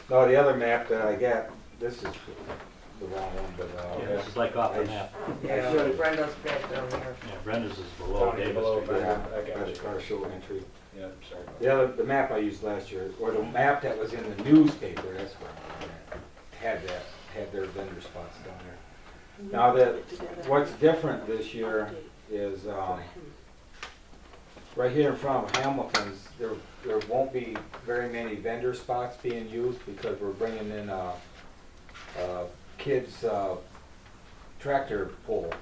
no, the other map that I got, this is the wrong one, but, Yeah, this is like off the map. Yeah, Brenda's back down here. Yeah, Brenda's is below Down Davis below, Street. yeah. I got by the you. car show entry. Yeah, sorry about that. The map I used last year, or the map that was in the newspaper, that's what I'm looking at, had their vendor spots down there. Now what's different this year is, right here in front of Hamilton's, there won't be very many vendor spots being used because we're bringing in a kid's tractor pull,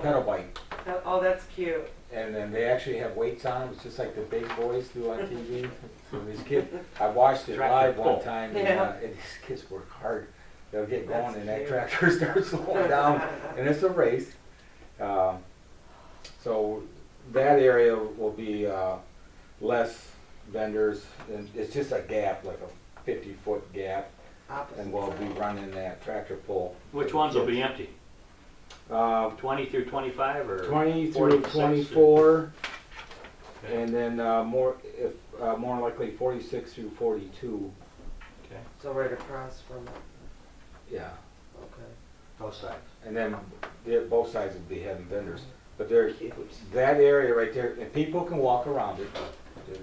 pedal bike. Oh, that's cute. And then they actually have weights on them, it's just like the big boys do on TV. So these kids, I watched it Tractor live one pull. time, Yeah. and these kids work hard. They'll get going That's and that cute. tractor starts slowing down, and it's a race. So that area will be less vendors, and it's just a gap, like a 50-foot gap, Opposite and we'll be side. running that tractor pull. Which ones will be empty? 20 through 25 or 20 through 46 or- 24. Okay. And then more likely 46 through 42. Okay, So right across from, Yeah. okay. both sides. And then both sides would be having vendors. But there, Cute. that area right there, and people can walk around it.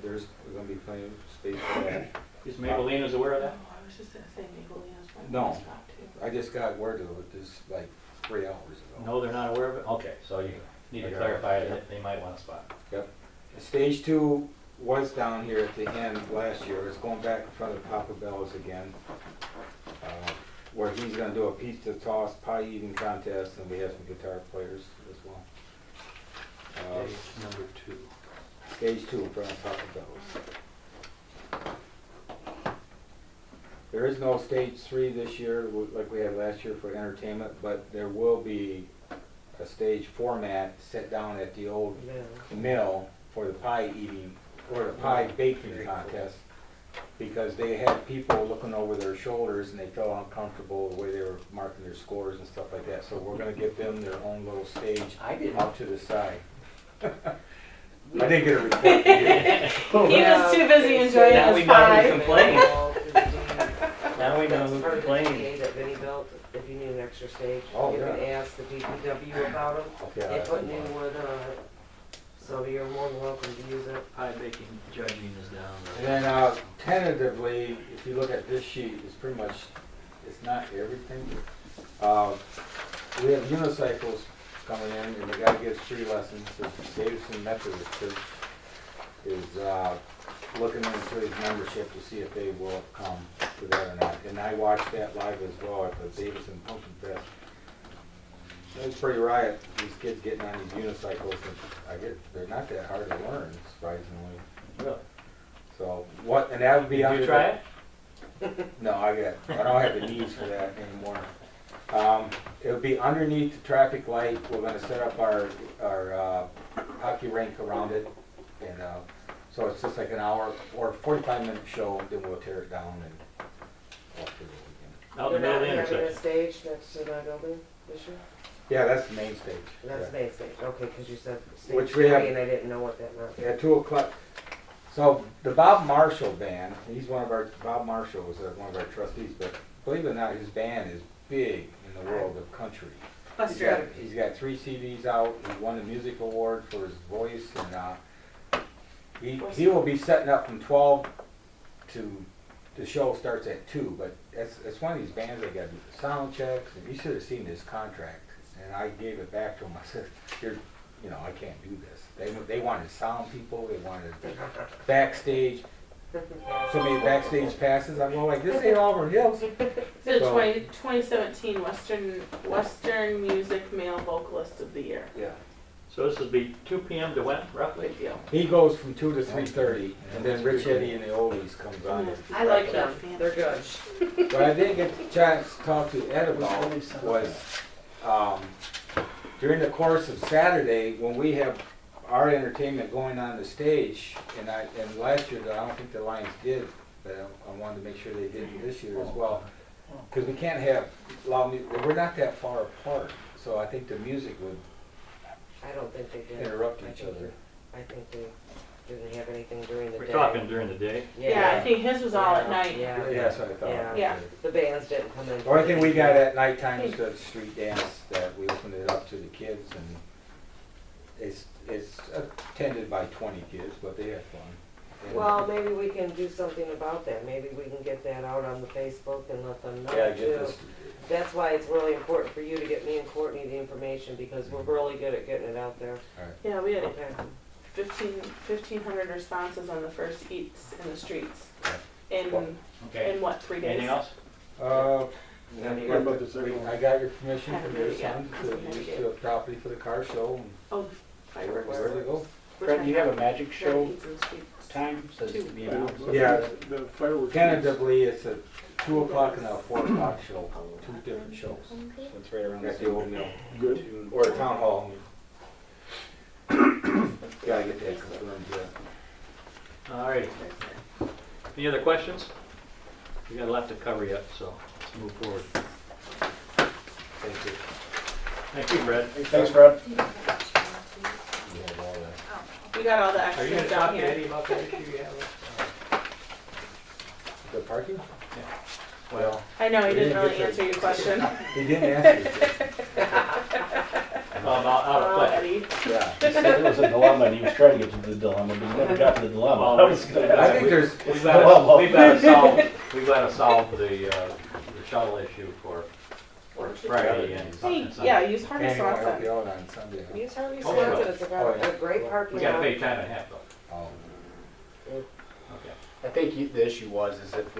There's going to be plenty of space for that. Is Maybellina's aware of Oh, that? I was just gonna say Maybellina's one. No. spot too. I just got word of it just like 3 hours ago. No, they're not aware of it? Okay, so you need to Okay. clarify that they might want a spot. Yep. Stage 2 was down here at the end last year. It's going back in front of Papa Bell's again. Where he's gonna do a pizza toss, pie eating contest, and we have some guitar players as well. Page number 2. Stage 2 in front of Papa Bell's. There is no stage 3 this year, like we had last year for entertainment, but there will be a stage format set down at the old mill for the pie eating, or the pie baking contest, because they had people looking over their shoulders and they felt uncomfortable the way they were marking their scores and stuff like that. So we're gonna give them their own little stage out to the side. I didn't get a report from you. He was too busy enjoying Now we his know who pie. complained. Now we know That's who part of the complained. DDA that Vinnie built, if you need an extra stage. Oh, You yeah. can ask the DPW about them. Okay, They I- put new wood on it. So you're more than welcome to use it. Pie baking, judging is down. And then tentatively, if you look at this sheet, it's pretty much, it's not everything. We have unicycles coming in, and the guy gives free lessons. The Davidson Methodist Church is looking into his membership to see if they will come to that or not. And I watched that live as well at the Davidson Pumpkin Fest. It was pretty riot, these kids getting on these unicycles, and they're not that hard to learn, surprisingly. Really? So, and that would be Did under you try the- it? No, I don't have the needs for that anymore. It'll be underneath the traffic light. We're gonna set up our hockey rink around it. And, so it's just like an hour or 45-minute show, then we'll tear it down and off to the weekend. Out in the You're middle of not the having a intersection. stage next to the building this year? Yeah, that's the main stage. That's Yeah. main stage, okay, because you said stage Which we 3 have- and I didn't know what that meant. At 2 o'clock. So the Bob Marshall band, Bob Marshall was one of our trustees, but believe it or not, his band is big in the world of country. He's got 3 CDs out. He won the music award for his voice, and he will be setting up from 12 to the show starts at 2. But it's one of these bands that got to do the sound checks, and you should have seen this contract. And I gave it back to him. I said, I can't do this. They wanted sound people. They wanted backstage. So many backstage passes. I'm going like, this ain't Auburn Hills. The So- 2017 Western Music Male Vocalist of the Year. Yeah. So this would be 2 p.m. to when, roughly? Big deal. He goes from 2 to 3:30, and then Rich Eddie and the Oldies comes on. I like them. They're good. What I didn't get the chance to talk to Ed about was, during the course of Saturday, when we have our entertainment going on the stage, and last year, I don't think the Lions did, but I wanted to make sure they did this year as well. Because we can't have loud music, we're not that far apart, so I think the music would I don't think they did. interrupt I each think other. I think they didn't have anything during the We're day. talking during the day. Yeah, I think his was all at night. Yeah, Yeah, that's what I thought. Yeah. Yeah. the bands didn't come in. The only thing we got at nighttime is the street dance that we opened it up to the kids, and it's attended by 20 kids, but they have fun. And- Well, maybe we can do something about that. Maybe we can get that out on the Facebook and let them know Yeah, too. get this, That's why it's really important for you to get me and Courtney the information, because we're really good at getting it out there. Yeah, we had Okay. 1,500 responses on the first Eats in the Streets Well, Okay. in what, 3 days? Anything else? What about the second one? I got your permission from your Yeah. son to use the property for the car show, and Oh, fireworks. where to go? Fred, do you have a magic show Eats in the Streets. time? Says to be announced. Yeah, The fireworks. tentatively, it's a 2 o'clock and a 4 o'clock show, 2 different shows. So it's right around At the old mill, Good. or the town hall. Gotta get that confirmed, yeah. All right. Any other questions? We got a lot to cover yet, so let's move forward. Thank you. Thank you, Fred. Thanks, Fred. You have all that. We got all the Are you extras gonna down talk to here. Eddie about that issue you have? The parking? Well, I know, he We didn't didn't really get answer your question. He didn't answer it. about out of Oh, play. Eddie. Yeah. He said there was a dilemma, and he was trying to get to the dilemma, but he never got to the dilemma. Well, That was good. I think there's, We've got to solve the shuttle issue for Friday and Hey, Sunday. yeah, use Harvey Andy will help Swanson. you out on Sunday. huh? Use Harvey Oh, yeah. Swanson, it's a great parking We lot. gotta pay time and a half though. Oh. Okay. I think the issue was is if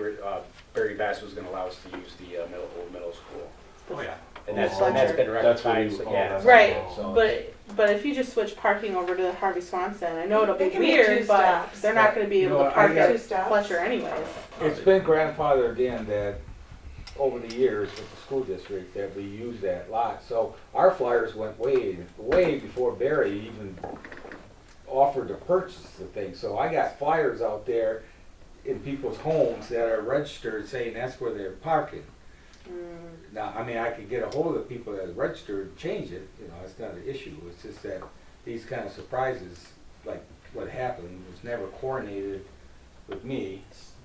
Barry Bass was going to allow us to use the old middle school. Oh, yeah. And that's Fletcher. been That's what rectified, you- so oh, yeah. that's- Right, So but if you just switch parking over to Harvey Swanson, I know it'll be It can be weird, two but stops. they're not gonna be able No, to I park got- at Two stops. Fletcher anyways. It's been grandfathered in that over the years with the school district that we use that lot. So our flyers went way before Barry even offered to purchase the thing. So I got flyers out there in people's homes that are registered saying that's where they're parking. Now, I mean, I could get a hold of the people that are registered and change it, you know, it's not an issue. It's just that these kind of surprises, like what happened, was never coordinated with me.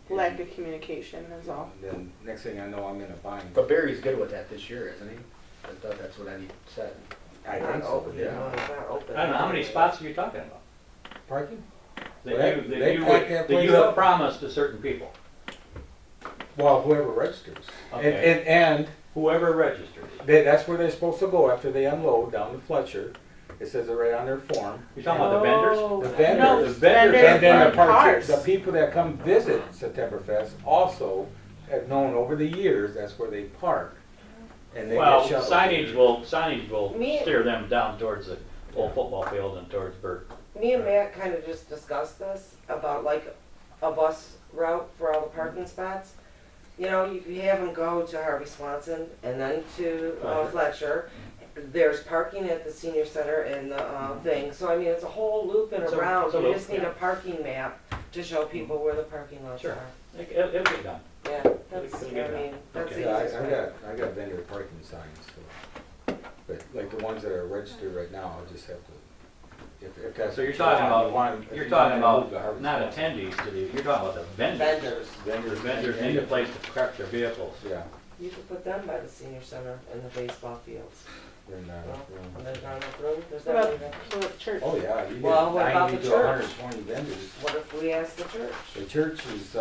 Lack of communication is all. And then next thing I know, I'm in a bind. But Barry's good with that this year, isn't he? I thought that's what Eddie said. I Not think so, open, yeah. no, it's not open. I don't know, how many spots are you talking about? Parking? That Well, you, they that you pack would, that that you place have up. promised to certain people? Well, whoever registers. Okay. And Whoever registers. that's where they're supposed to go after they unload down to Fletcher. It says it right on their form. You're talking about the vendors? Oh, The vendors. No, The vendors And then the and parts, cars. the people that come visit Septemberfest also have known over the years that's where they park. And they Well, get shuttled. signage will Me- steer them down towards the old football field and towards Burt. Me and Matt kind of just discussed this about like a bus route for all the parking spots. You know, you have them go to Harvey Swanson and then to Fletcher. There's parking at the senior center and the thing. So I mean, it's a whole loop and It's a- around. it's a You loop, just need yeah. a parking map to show people where the parking lots Sure. are. It'll get done. Yeah, that's, It'll I get done. mean, that's Okay. the Yeah, easiest way. I got vendor parking signs, so. But like the ones that are registered right now, I'll just have to, if that's. So you're talking if about, you you're want talking to move about the Harvey not Swanson. attendees to the, you're talking about the vendors. Vendors. The vendors need a place to park their vehicles. Yeah, You could put them by the senior center and the baseball fields. then, Well, yeah. and there's not enough room. There's What not about, many vendors. what about the church? Oh, yeah, you Well, get what about 90 the to church? 120 vendors. What if we ask the church? The church is,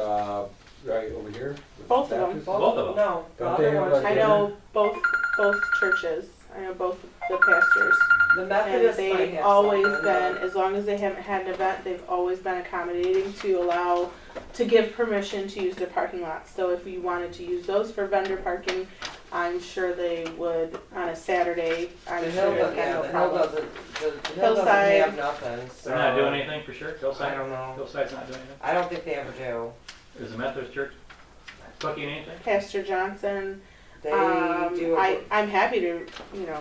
right over here. Both of them. Baptist. Both of them. No, the Don't they other have ones. a- I know both churches. I know both the pastors. The And Methodists might they've have always something, been, but- as long as they haven't had an event, they've always been accommodating to give permission to use their parking lots. So if you wanted to use those for vendor parking, I'm sure they would on a Saturday. I'm The sure hill, they'd yeah, have no the hill problem. doesn't, the hill doesn't Hillside. have nothing, so. They're not doing anything for sure? I Hillside? don't know. Hillside's not doing anything? I don't think they ever do. Is the Methodist Church cooking anything? Pastor Johnson, They do, I'm happy to,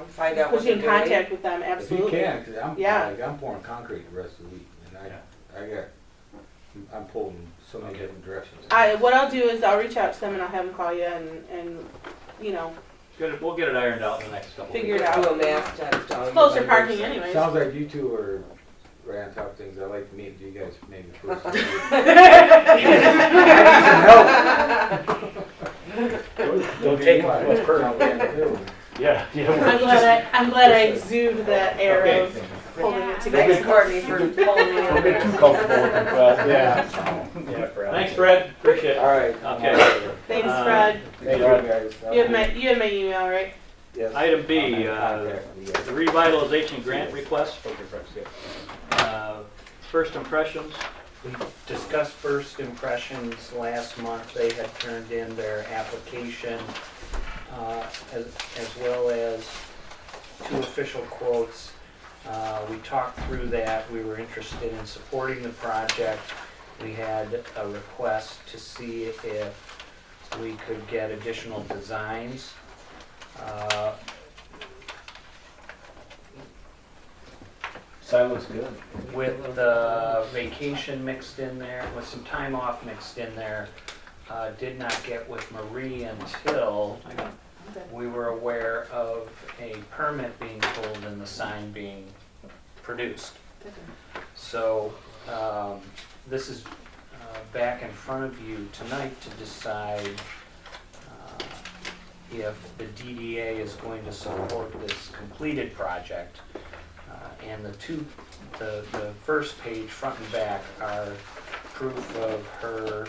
find out what put you they're in contact doing. with them, If you absolutely. can, 'cause Yeah. I'm pouring concrete the rest of the week, and I'm pulling so many different directions. What I'll do is I'll reach out to them and I'll have them call you and We'll get it ironed out in the next couple of Figure weeks. it out. Do a mass text. It's closer parking anyways. Sounds like you two are right on top of things. I'd like to meet you guys maybe first. Don't take what's personal. Yeah, I'm glad I exude the arrows holding it Thanks, together. Courtney, for pulling me Don't in get too there. comfortable with it, well, Yeah. Yeah, for Thanks, Fred, appreciate it. All right. Okay. Thanks, Fred. Thank you, guys. You have my email, right? Yes. Item B, Contact you guys. the revitalization grant request, Poker friends, yeah. first impressions. We discussed first impressions last month. They had turned in their application as well as 2 official quotes. We talked through that. We were interested in supporting the project. We had a request to see if we could get additional designs. Sign looks good. With vacation mixed in there, with some time off mixed in there. Did not get with Marie until we were aware of a permit being pulled and the sign being produced. So this is back in front of you tonight to decide if the DDA is going to support this completed project. And the first page, front and back, are proof of her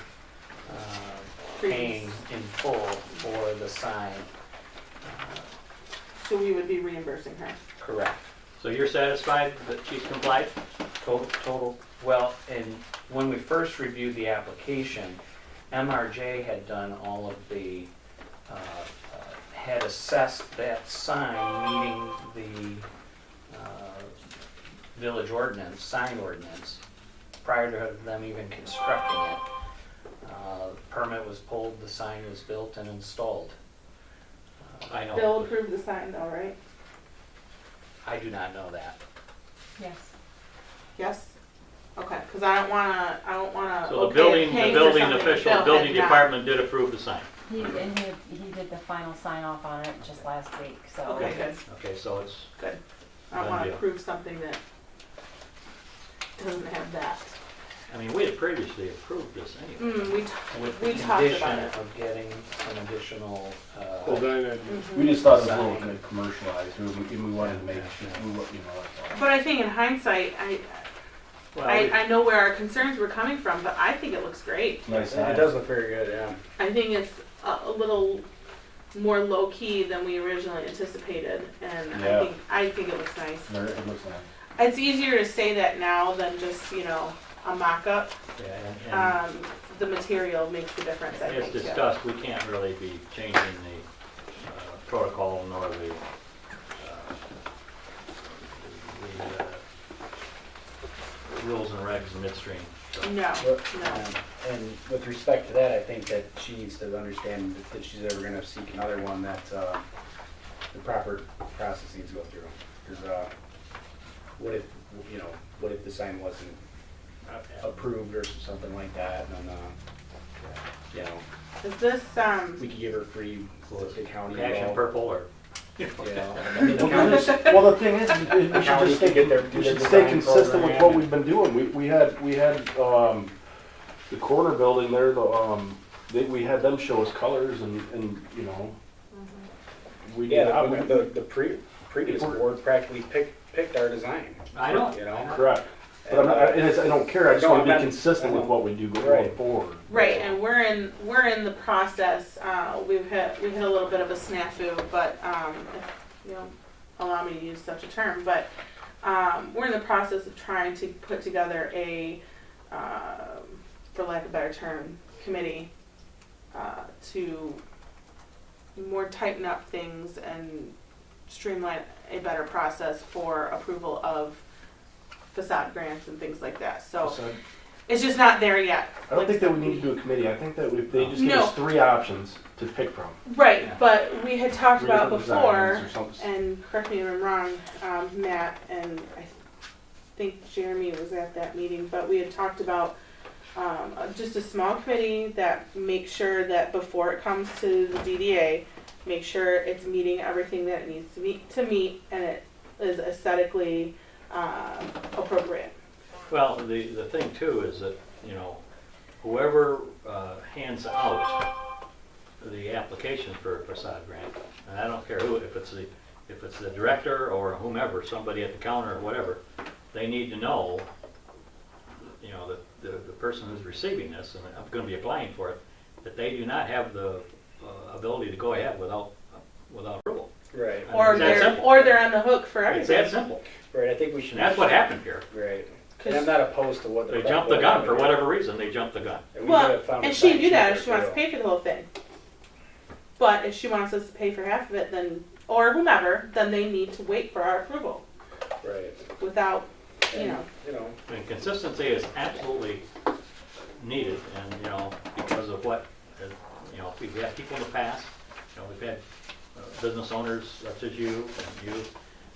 paying in full for the sign. So we would be reimbursing her. Correct. So you're satisfied that she's complied? Total. Well, and when we first reviewed the application, MRJ had done all of the had assessed that sign meeting the village ordinance, sign ordinance, prior to them even constructing it. Permit was pulled, the sign was built and installed. I know. Bill approved the sign though, right? I do not know that. Yes. Yes? Okay, cause I don't wanna, So the okay it building hangs or something, official, Bill building had not. department did approve the sign. He did the final sign off on it just last week, so. Okay, good, Okay, so it's, good. I don't Done wanna deal. approve something that doesn't have that. I mean, we had previously approved this anyway. With We the talked condition about it. of getting some additional, Well, then, Mhm. We just thought it was a little Sign. kind of commercialized, we wanted to make sure, that's all. But I think in hindsight, Well, I know where our concerns were coming from, but I think it looks great. Nice It sign. does look very good, yeah. I think it's a little more low key than we originally anticipated, and Yeah. I think it looks nice. It looks nice. It's easier to say that now than just, a mock-up. yeah, and The material makes the difference, I as think. yeah. discussed, we can't really be changing the protocol nor the rules and regs midstream. So, No, But, no. And with respect to that, I think that she needs to understand that if she's ever gonna seek another one, that, the proper process needs to go through. Because, what if the sign wasn't approved or something like that, and then, Is this, we could give her free, the county. Action involved, purple or, You know, I mean, the county, Well, the thing is, we should county just could stay, get their- we do should their stay design consistent with program what and- we've been doing. We had, the corner building there, we had them show us colors and, we did Yeah, that. the previous board practically picked our design. I know. You know? Correct. But I'm not, I don't care, I just No, wanna I be meant- consistent with what we do going Right. forward. right, and we're in the process, we hit a little bit of a snafu, but, if you allow me to use such a term, but, we're in the process of trying to put together a, for lack of a better term, committee, to more tighten up things and streamline a better process for approval of facade grants and things like that, so So, it's just not there yet. I don't think that we need to do a committee, I think that if they just give No. us 3 options to pick from. Right, Yeah. but we had talked Three about different before, designs or something. and correct me if I'm wrong, Matt, and I think Jeremy was at that meeting, but we had talked about just a small committee that makes sure that before it comes to the DDA, make sure it's meeting everything that it needs to meet, and it is aesthetically appropriate. well, the thing too is that, whoever hands out the application for a facade grant, and I don't care who, if it's the director or whomever, somebody at the counter or whatever, they need to know, that the person who's receiving this, and I'm gonna be applying for it, that they do not have the ability to go ahead without approval. Right. I mean, it's that simple. Or they're on the hook for It's everything. that simple, Right, I think we should. and that's what happened here. Right. And I'm not opposed to what They jumped the gun, for whatever reason, they jumped the gun. Well, and she can do that if she wants to pay for the whole thing. But if she wants us to pay for half of it, then, or whomever, then they need to wait for our approval Right. without, You know, I mean, consistency is absolutely needed, and, because of what, we've had people in the past, we've had business owners such as you, and you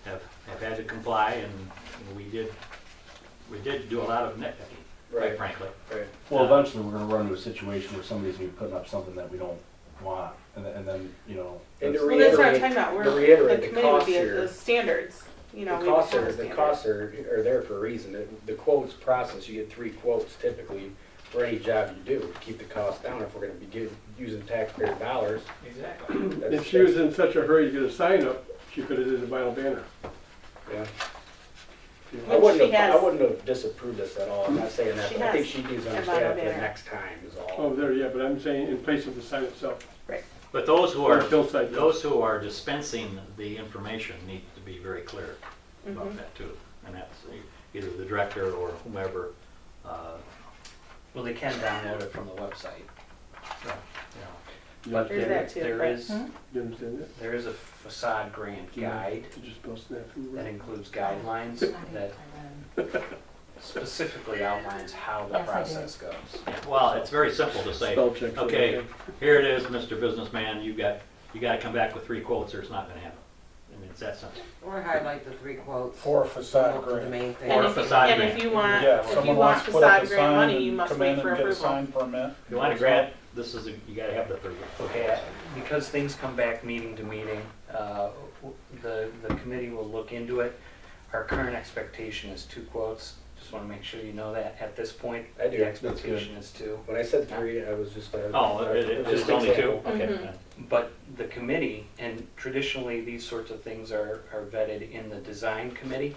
have had to comply, and we did do a lot of nitpicking, quite right, frankly. right. Well, eventually, we're gonna run into a situation where somebody's gonna be putting up something that we don't want, and then, And that's- to well, that's what I'm reiterate, talking about. to reiterate, The the committee would costs be at here, the standards, the we costs have are, a the standard. costs are there for a reason. The quotes process, you get 3 quotes typically for any job you do, to keep the cost down. If we're gonna be using taxpayer dollars, Exactly. if she was in such a hurry to get a sign up, she could have did a vinyl banner. Yeah. Which I wouldn't she have, I has. wouldn't have disapproved this at all, I'm not saying that, She but I think has she needs to a understand vinyl it for the banner. next time is all. Oh, there, yeah, but I'm saying in place of the sign itself. But those who Or are, hillside. those who are dispensing the information need to be very clear about Mhm. that too, and that's either the director or whomever, Well, they can download it from the website. so, But There's that too, there but- is, You understand that? there is a facade grant guide Did you spell snafu that right? includes guidelines that specifically outlines how the Yes, I do. process goes. Well, it's very simple to say, Spell check. okay, here it is, Mr. Businessman, you gotta come back with 3 quotes or it's not gonna happen. I mean, it's that simple. Or highlight the 3 quotes. For a facade come up with grant. The main thing. Or And a if, facade and grant. if you want, Yeah, if if you someone want wants to put up facade a grant sign money, you and must come wait in for and get a approval. sign permit. If you want a grant, you gotta have the 3. Okay, because things come back meeting to meeting, the committee will look into it. Our current expectation is 2 quotes. Just want to make sure you know that at this point. I do. The expectation is 2. When I said 3, I was just. Oh, it's just only 2? example. Okay. Mhm. But the committee, and traditionally these sorts of things are vetted in the design committee.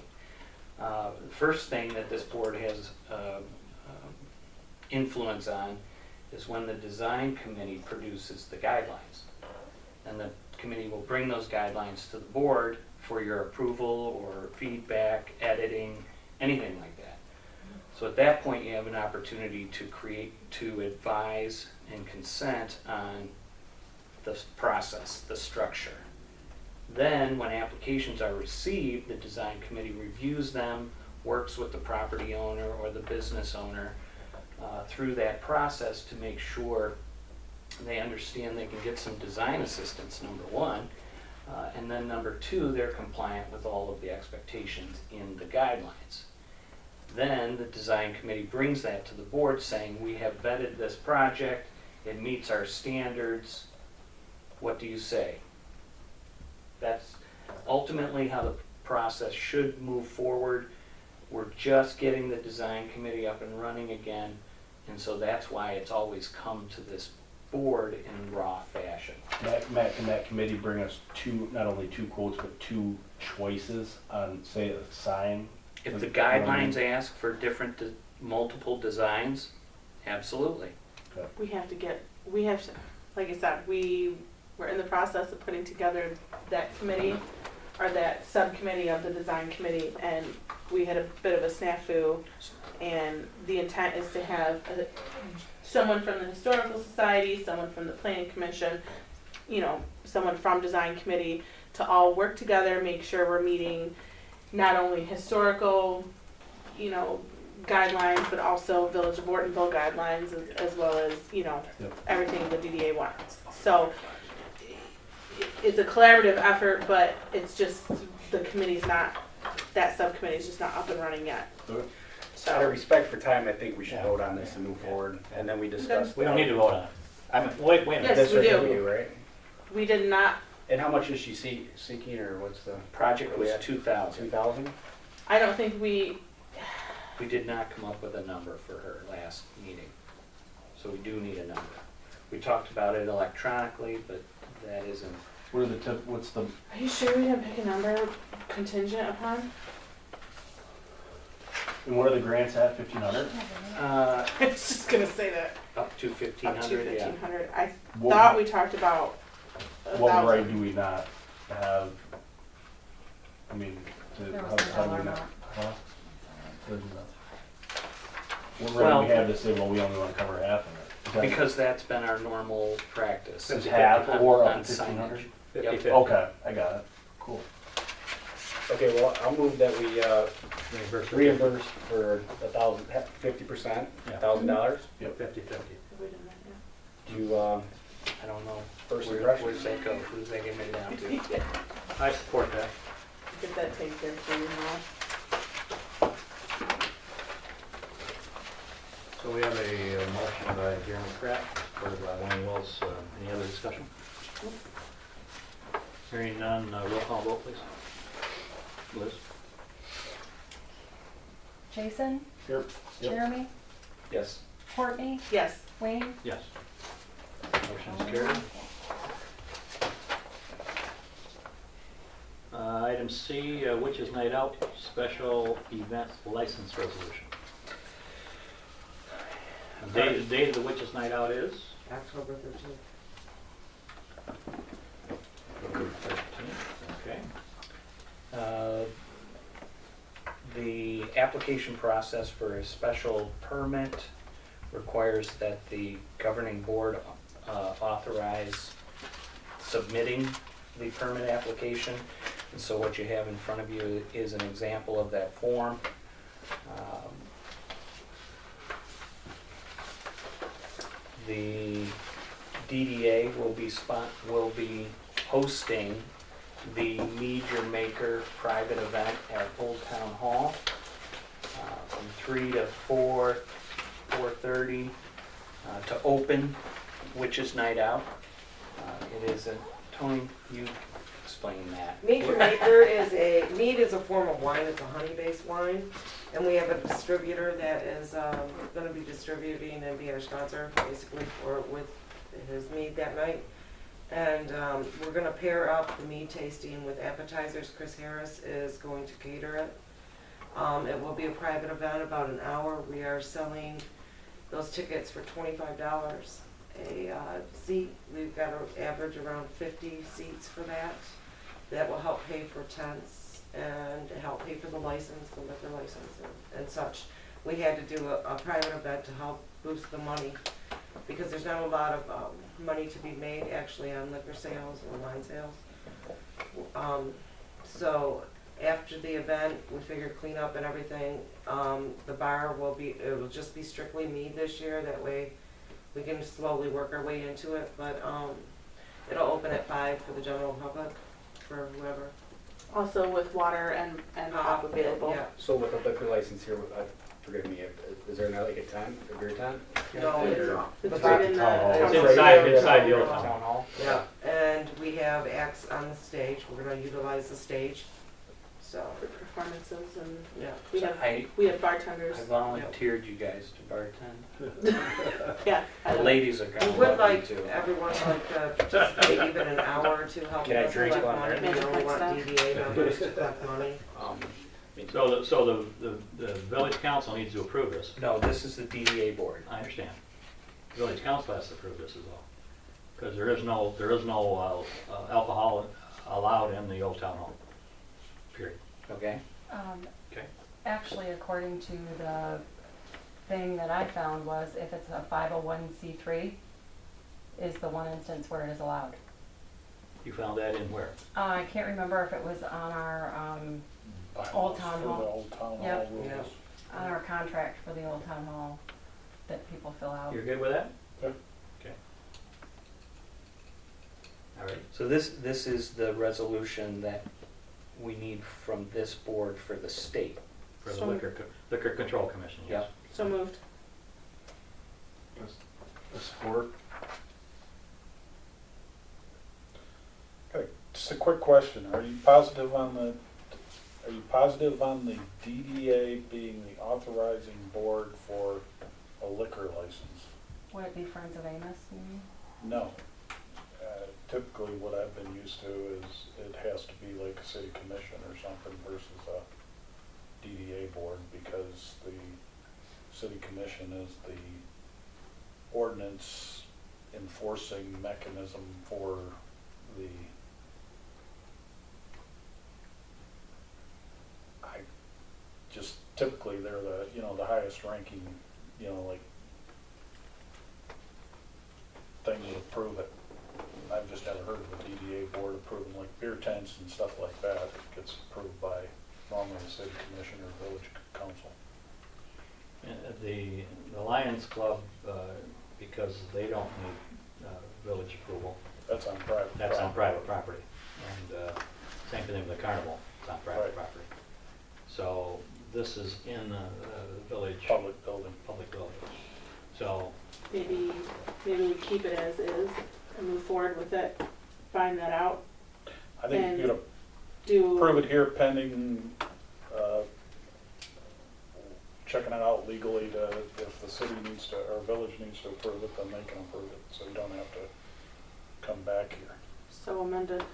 The first thing that this board has influence on is when the design committee produces the guidelines. And the committee will bring those guidelines to the board for your approval or feedback, editing, anything like that. So at that point, you have an opportunity to advise and consent on the process, the structure. Then, when applications are received, the design committee reviews them, works with the property owner or the business owner through that process to make sure they understand they can get some design assistance, number 1. And then number 2, they're compliant with all of the expectations in the guidelines. Then the design committee brings that to the board saying, we have vetted this project, it meets our standards, what do you say? That's ultimately how the process should move forward. We're just getting the design committee up and running again, and so that's why it's always come to this board in raw fashion. Matt, can that committee bring us 2, not only 2 quotes, but 2 choices on, say, a sign? If the guidelines ask for different, multiple designs, absolutely. We have to, like I said, we were in the process of putting together that committee, or that subcommittee of the design committee, and we had a bit of a snafu, and the intent is to have someone from the historical society, someone from the planning commission, someone from design committee, to all work together, make sure we're meeting not only historical, guidelines, but also Village of Ortonville guidelines, as well as, everything the DDA wants. So it's a collaborative effort, but it's just, that subcommittee's just not up and running yet. Out of respect for time, I think we should vote on this and move forward, and then we discuss. We don't need to vote on it. Wait a minute. Yes, That's we what do. we do, right? We did not, And how much is she seeking, or what's the? Project was 2,000. 2,000? I don't think we, We did not come up with a number for her last meeting, so we do need a number. We talked about it electronically, but that isn't. What's the, are you sure we didn't pick a number contingent upon? and what are the grants at, 1,500? I was just gonna say that. Up to Up to 1,500, yeah. 1,500. I What- thought we talked about What right 1,000. do we not have? I mean, There how was do no we dollar not? amount. Huh? There's no- What Well- right do we have to say, well, we only want to cover half of it? Is that- Because that's been our normal practice. It's half or up on to 1,500? signage. 50-50. Okay, I got it. Cool. Okay, well, I'll move that we Reimburse. reimburse for 50%, Yeah. $1,000. 50-50. Wait a minute, yeah. Do you, I don't know. First Where- impression. Where's that go? Who's that get me down to? I support that. Get that taken care of for you now. So we have a motion by Jeremy Pratt, supported by Wayne Wells. Any other discussion? Hearing none, roll call vote, please. Liz? Jason, Here. Yep. Jeremy, Yes. Courtney, Yes. Wayne. Yes. Motion's carried. Item C, Witches Night Out, special event license resolution. The date of the Witches Night Out is? October 13th. October 13th, okay. The application process for a special permit requires that the governing board authorize submitting the permit application. And so what you have in front of you is an example of that form. The DDA will be hosting the Mead Your Maker private event at Old Town Hall from 3 to 4:30 to open Witches Night Out. It is a, Tony, you explain that. Mead Your Maker mead is a form of wine, it's a honey-based wine. And we have a distributor that is gonna be distributing and be our sponsor, basically, with his mead that night. And we're gonna pair up the mead tasting with appetizers. Chris Harris is going to cater it. It will be a private event, about an hour. We are selling those tickets for $25 a seat. We've got an average around 50 seats for that. That will help pay for tents and help pay for the license, the liquor license and such. We had to do a private event to help boost the money because there's not a lot of money to be made actually on liquor sales or wine sales. So after the event, we figured clean up and everything. The bar it'll just be strictly mead this year. That way we can slowly work our way into it. But it'll open at 5 for the general public, for whoever. Also with water and pop available. Yeah. So with a liquor license here, forgive me, is there not like a time, a beer time? No, it's It's right right in the. It's inside the old town. Town Hall? Yeah, and we have acts on the stage. We're gonna utilize the stage. So, For performances and yeah. we have bartenders. I volunteered you guys to bartend. Yeah. I The love- ladies are We gonna would love like you too. everyone just maybe even an hour or two helping Can I us drink collect while money. they're We there? only want Magic DDA members to collect money. So the village council needs to approve this. No, this is the DDA board. I understand. Village council has to approve this as well. Because there is no alcohol allowed in the old town hall. Period. Okay? Okay. Actually, according to the thing that I found was if it's a 501c3 is the one instance where it is allowed. You found that in where? I can't remember if it was on our, Old Town For the Hall. Old Town Hall Yep. rules. Yeah. on our contract for the Old Town Hall that people fill out. You're good with that? Yeah. Okay. All right. So this is the resolution that we need from this board for the state. For the So- liquor control commission, yes. So moved. A support. Okay, just a quick question. Are you positive on the DDA being the authorizing board for a liquor license? Would it be Friends of Amos, maybe? No. Typically what I've been used to is it has to be like a city commission or something versus a DDA board because the city commission is the ordinance enforcing mechanism for the typically they're the highest ranking, like thing to approve it. I've just never heard of a DDA board approving like beer tents and stuff like that. It gets approved by normally the city commission or village council. The Lions Club, because they don't need village approval, That's on private. that's on property. private property. And same thing with the carnival, it's on private Right. property. So this is in the village. Public building. Public building. So, Maybe we keep it as is and move forward with it, find that out, I think And you gotta do. approve it here pending, checking it out legally if the city needs to, or village needs to approve it, then they can approve it, so you don't have to come back here. So amended.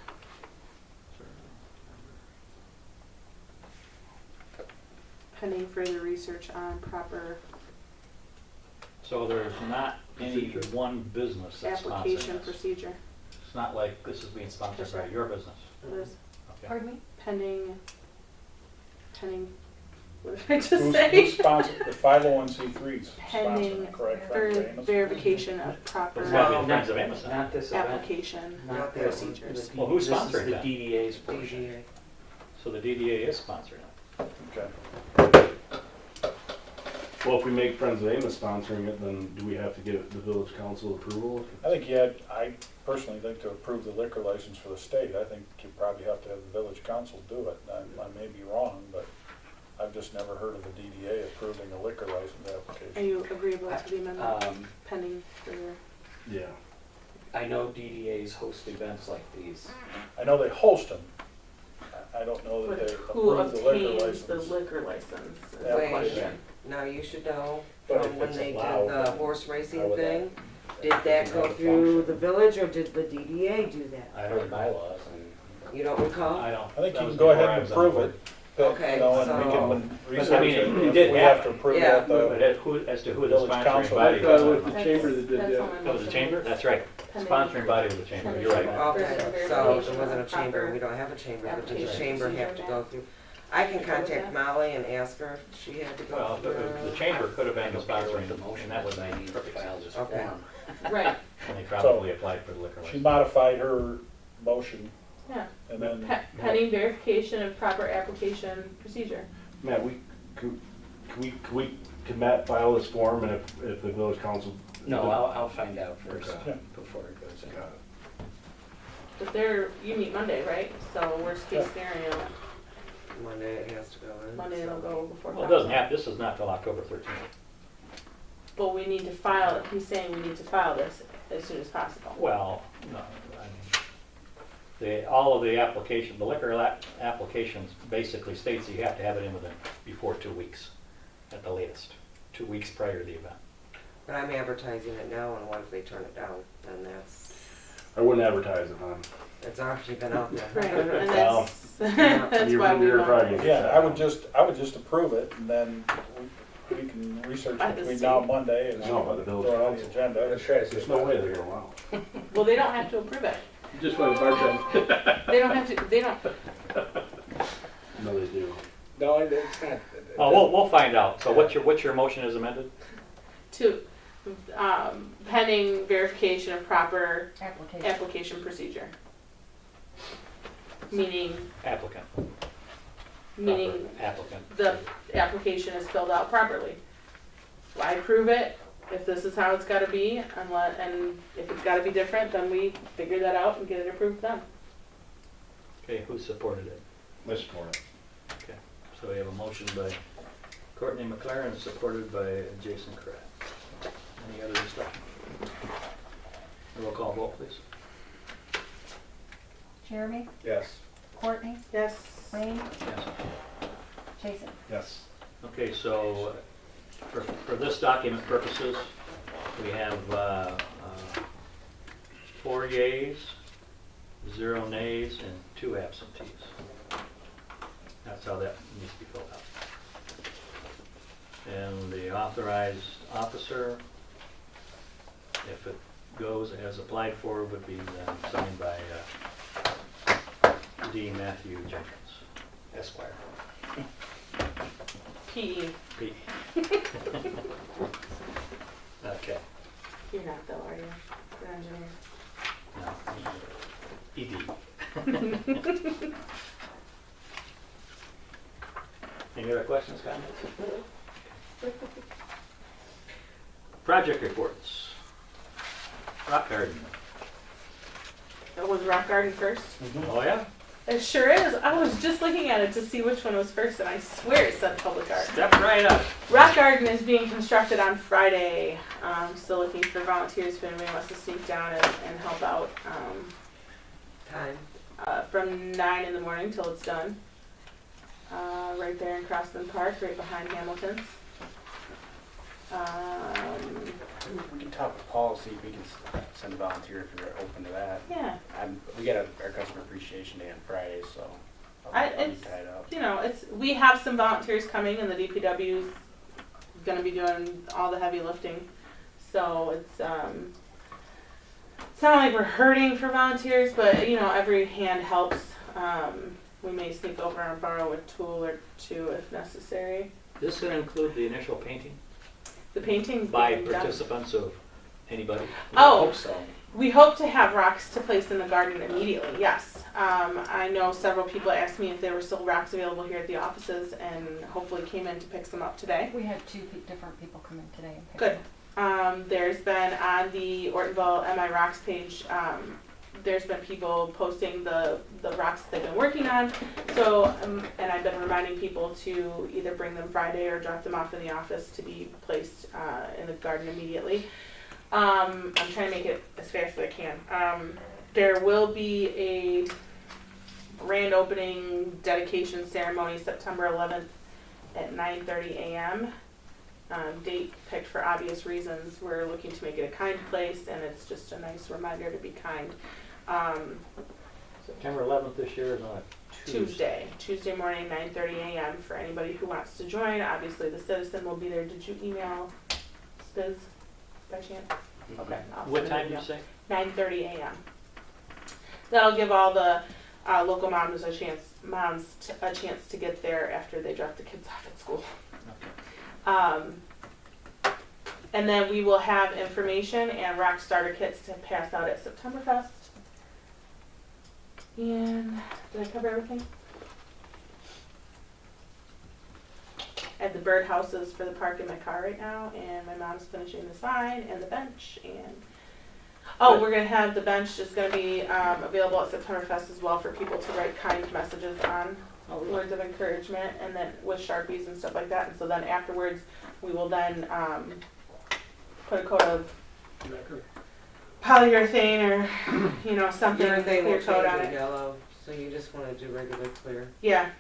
Pending further research on proper so there's not any Procedure. one business that's sponsoring application this. procedure. It's not like this is being sponsored by your business. It is Okay. Pardon me? pending What did I just Who's say? sponsored, the 501c3's Pending sponsoring, correct? for Friends of Amos? verification of proper It's gotta be Friends of Amos. Not this event. application Not the procedures. Well, who's This sponsoring is the that? DDA's portion. DDA. So the DDA is sponsoring it. Okay. Well, if we make Friends of Amos sponsoring it, then do we have to give the village council approval? I think I personally think to approve the liquor license for the state, I think you probably have to have the village council do it. I may be wrong, but I've just never heard of the DDA approving a liquor license Are application. you agreeable to the amendment Um, pending for your? Yeah. I know DDAs host events like these. I know they host them. I don't know that But they who approve the liquor obtains the license. liquor license? is Yeah, the Wait. question. Now, you should know But from if when it's they did allowed, the then horse how racing would that- thing, did that go through the village or did the DDA do that? I For don't the know. bylaws, and You don't recall? I don't. I think that you was can go before ahead I and was on approve board. it. But, Okay, you know, and we so- can But, research I mean, it. it If did we have to happen. approve Yeah. that, But as to who the Village sponsoring council- body I thought it was. was the chamber that did That's that. on my That was the motion. chamber? That's right. Pending- Sponsoring body was the chamber, you're right. Okay, so there wasn't a chamber, we don't have a chamber, but does the Application chamber have to go through? I can contact Molly and ask her if she had to go Well, through. the chamber could have I been the don't care what sponsoring, the motion and that was, would I make need to perfect file sense. this Okay. form. Right, And they probably applied for the liquor She license. modified her motion yeah. and then, Pending verification of proper application procedure. Matt, can Matt file this form and if the village council? No, I'll find out first Okay. before it goes in. Got it. But you meet Monday, right? So worst case scenario, Monday it has to go in. Monday it'll go before. Well, it doesn't council. have, this is not till October 13th. But we need to file it, he's saying we need to file this as soon as possible. Well, no, I mean, all of the application, the liquor applications basically states that you have to have it in before 2 weeks at the latest, 2 weeks prior to the event. But I'm advertising it now, and what if they turn it down? Then I wouldn't advertise it, hon. it's already been out there. Right, and Well, that's you're- why we you're want. probably- yeah, I would just approve it and then we can research By the between state. now and Monday and No, by the throw village it on the council. agenda. Let's try to see. There's no way they're gonna allow it. Well, they don't have to approve it. Just want to bartend. They don't have to, they don't, No, they do. No, it's not. Oh, we'll find out. So what's your motion is amended? to, pending verification of proper Application. application procedure. Meaning, Applicant. meaning Proper applicant. the application is filled out properly. I approve it, if this is how it's gotta be, and if it's gotta be different, then we figure that out and get it approved then. Okay, who supported it? I support it. Okay, so we have a motion by Courtney McLaren, supported by Jason Kraft. Any other discussion? Roll call vote, please. Jeremy, Yes. Courtney, Yes. Wayne, Yes. Jason. Yes. Okay, so for this document purposes, we have 4 yeas, 0 nays, and 2 absentees. That's how that needs to be filled out. And the authorized officer, if it goes as applied for, would be then signed by D. Matthew Jenkins, Esquire. PE, P. Okay. you're not though, are you? You're an engineer. No. ED. Any other questions, comments? Project reports. Rock Garden. That was Rock Garden first? Oh, yeah? It sure is. I was just looking at it to see which one was first, and I swear it said Public Art. Step right up. Rock Garden is being constructed on Friday. Still looking for volunteers if anybody wants to sneak down and help out. Time. From 9 in the morning till it's done. Right there in Crossland Park, right behind Hamilton's. we can talk with Paul, see if we can send a volunteer if you're open to that. Yeah, We got our customer appreciation day on Friday, so I- I'll be it's- tied up. you know, we have some volunteers coming, and the DPW is going to be doing all the heavy lifting. So it's not like we're hurting for volunteers, but you know, every hand helps. We may sneak over and borrow a tool or two if necessary. This gonna include the initial painting The painting's by being done. participants of anybody? Oh. I hope so. We hope to have rocks to place in the garden immediately, yes. I know several people asked me if there were still rocks available here at the offices and hopefully came in to pick some up today. We had different people come in today and pick Good. them There's been on the Ortonville MI Rocks page, there's been people posting the rocks that they've been working on. So, and I've been reminding people to either bring them Friday or drop them off in the office to be placed in the garden immediately. I'm trying to make it as fast as I can. There will be a grand opening dedication ceremony September 11th at 9:30 a.m. Date picked for obvious reasons. We're looking to make it a kind place, and it's just a nice reminder to be kind. September 11th this year is on a Tuesday morning, 9:30 a.m. for anybody who wants to join. Obviously, the citizen will be there. Did you email Spiz by chance? Okay. I'll What send time an did you email. say? 9:30 a.m. That'll give all the local moms a chance to get there after they drop the kids off at school. And then we will have information and rock starter kits to pass out at Septemberfest. And did I cover everything? I have the bird houses for the park in my car right now, and my mom's finishing the sign and the bench. And oh, we're gonna have the bench is gonna be available at Septemberfest as well for people to write kind messages on, words of encouragement, and then with Sharpies and stuff like that. And so then afterwards, we will then put a coat of polyurethane or something Urethane will clear coat on change it. to yellow, so you just wanna do regular clear. Yeah,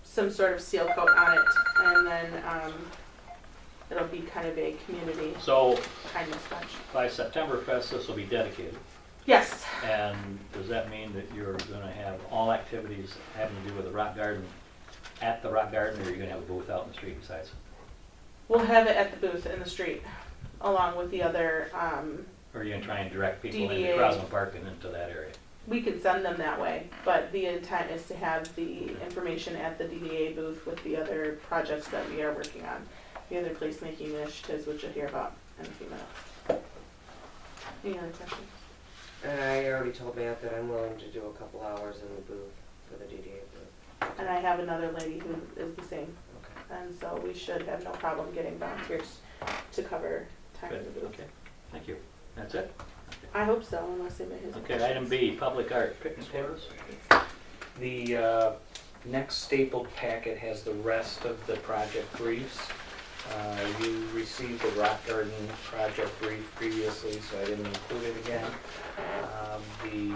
some sort of seal coat on it, and then it'll be kind of a community So kindness bench. by Septemberfest, this will be dedicated. Yes, And does that mean that you're gonna have all activities having to do with the rock garden at the rock garden, or are you gonna have a booth out in the street besides? we'll have it at the booth in the street, along with the other. Or are you gonna try and direct people into DDA. Crosland Park and into that area? We can send them that way, but the intent is to have the information at the DDA booth with the other projects that we are working on, the other placemaking initiatives, which you'll hear about in a few minutes. Any other questions? And I already told Matt that I'm willing to do a couple hours in the booth for the DDA booth. And I have another lady who is the same, Okay. and so we should have no problem getting volunteers to cover time in the Good, booth. okay, thank you. That's it? I hope so, unless anybody has Okay, item B, public art, picnic tables. The next stapled packet has the rest of the project briefs. You received the rock garden project brief previously, so I didn't include it again. The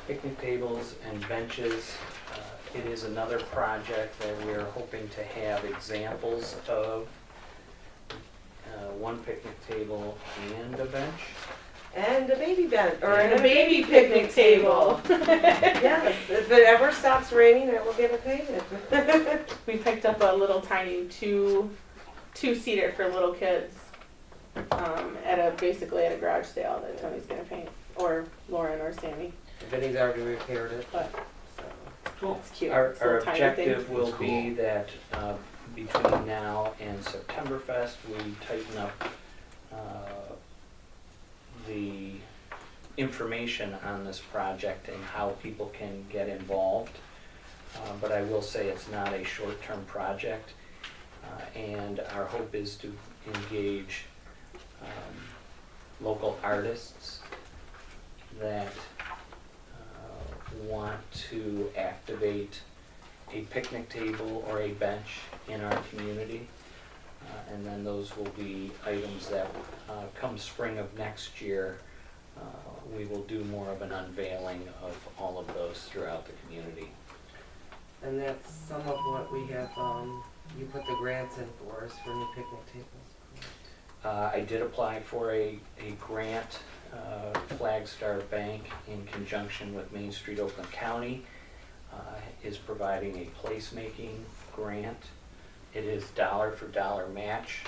picnic tables and benches, it is another project that we're hoping to have examples of. One picnic table and a bench. And a baby bed, or And a baby picnic table. Yes, if it ever stops raining, I will get it painted. We picked up a little tiny two-seater for little kids basically at a garage sale that Tony's gonna paint, or Lauren or Sammy. Vinny's already repaired it, But Cool. it's cute. Our It's a little tiny thing. objective will be that between now and Septemberfest, we tighten up the information on this project and how people can get involved. But I will say it's not a short-term project, and our hope is to engage local artists that want to activate a picnic table or a bench in our community. And then those will be items that come spring of next year, we will do more of an unveiling of all of those throughout the community. and that's some of what we have, you put the grants in for us for new picnic tables. I did apply for a grant, Flagstar Bank in conjunction with Main Street Oakland County is providing a placemaking grant. It is dollar for dollar match,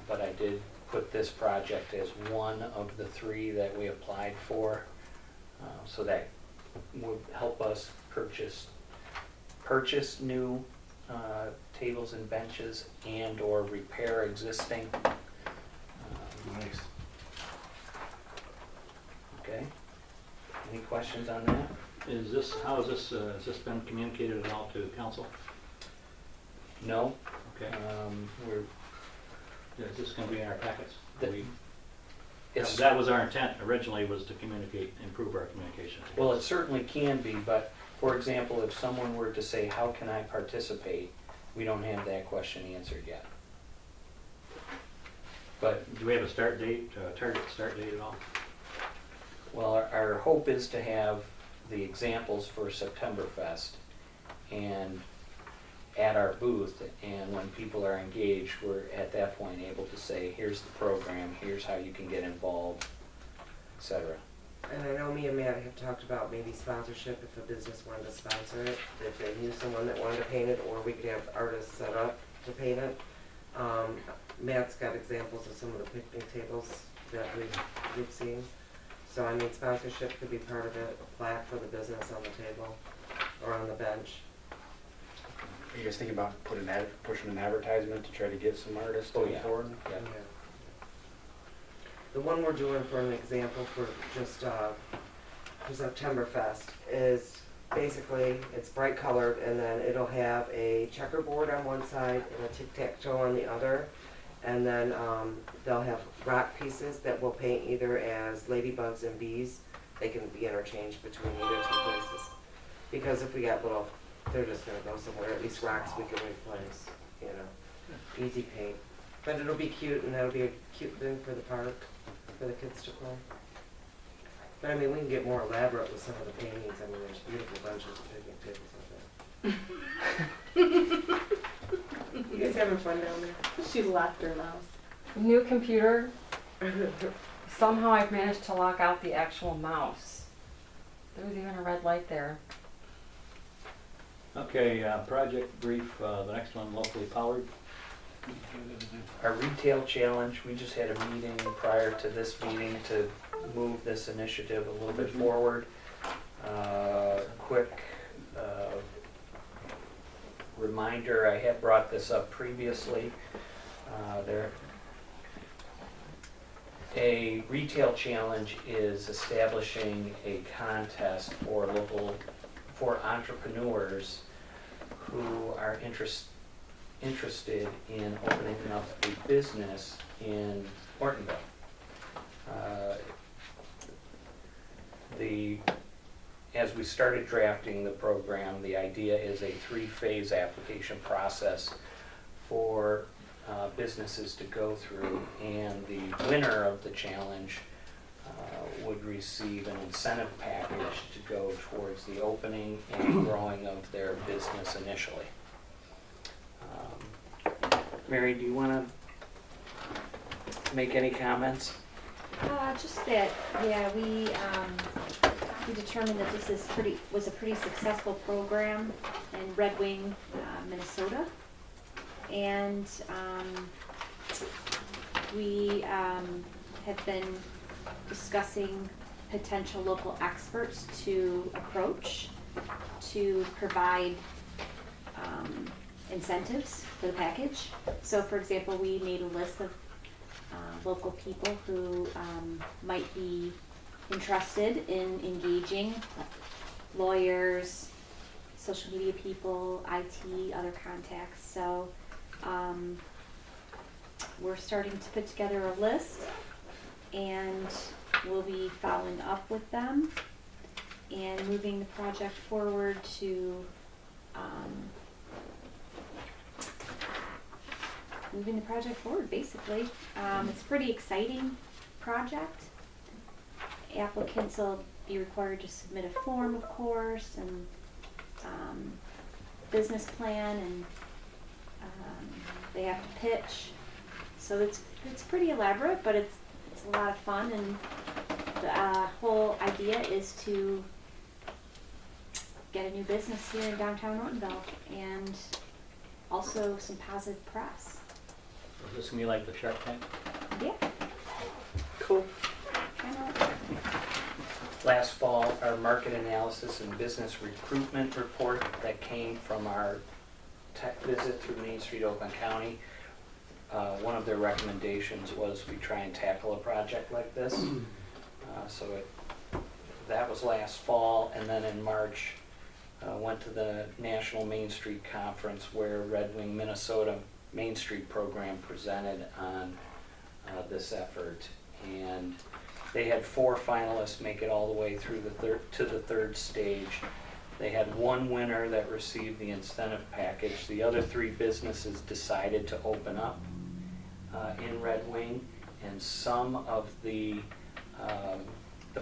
but I did put this project as one of the three that we applied for, so that would help us purchase new tables and benches and/or repair existing. Nice. Okay. Any questions on that? Is this, how is this, has this been communicated at all to council? No. Okay. We're, Is this gonna be in our packets? The- it's, That was our intent originally, was to communicate, improve our communication. well, it certainly can be, but for example, if someone were to say, how can I participate? We don't have that question answered yet. But, Do we have a start date, target start date at all? well, our hope is to have the examples for Septemberfest and at our booth, and when people are engaged, we're at that point able to say, here's the program, here's how you can get involved, etc. And I know me and Matt have talked about maybe sponsorship if a business wanted to sponsor it, if they knew someone that wanted to paint it, or we could have artists set up to paint it. Matt's got examples of some of the picnic tables that we've seen. So I mean, sponsorship could be part of it, a plaque for the business on the table or on the bench. Are you guys thinking about pushing an advertisement to try to get some artists Oh, to yeah. forward? Yeah. The one we're doing for an example for just for Septemberfest is basically, it's bright colored, and then it'll have a checkerboard on one side and a tic-tac-toe on the other. And then they'll have rock pieces that we'll paint either as ladybugs and bees. They can be interchanged between either two places. Because if we got little, they're just gonna go somewhere, at least rocks we can replace, you know. Easy paint. But it'll be cute, and that'll be a cute thing for the park, for the kids to play. But I mean, we can get more elaborate with some of the paintings. I mean, there's beautiful bunches of picnic tables out there. You guys having fun down there? She locked her mouse. New computer. Somehow I've managed to lock out the actual mouse. There was even a red light there. Okay, project brief, the next one, locally powered. Our retail challenge, we just had a meeting prior to this meeting to move this initiative a little bit forward. Quick reminder, I had brought this up previously. A retail challenge is establishing a contest for entrepreneurs who are interested in opening up a business in Ortonville. As we started drafting the program, the idea is a 3-phase application process for businesses to go through, and the winner of the challenge would receive an incentive package to go towards the opening and growing of their business initially. Mary, do you want to make any comments? Just that, yeah, we determined that this was a pretty successful program in Red Wing, Minnesota. And we have been discussing potential local experts to approach to provide incentives for the package. So for example, we made a list of local people who might be interested in engaging, lawyers, social media people, IT, other contacts. So we're starting to put together a list, and we'll be following up with them and moving the project forward to basically. It's a pretty exciting project. Applicants will be required to submit a form, of course, and business plan, and they have to pitch. So it's pretty elaborate, but it's a lot of fun, and the whole idea is to get a new business here in downtown Ortonville, and also some positive press. Is this gonna be like the Shark Tank? Yeah. Cool. Kind of. last fall, our market analysis and business recruitment report that came from our tech visit through Main Street, Oakland County. One of their recommendations was we try and tackle a project like this. That was last fall, and then in March, went to the National Main Street Conference where Red Wing Minnesota Main Street program presented on this effort. And they had 4 finalists make it all the way through to the third stage. They had 1 winner that received the incentive package. The other 3 businesses decided to open up in Red Wing, and some of the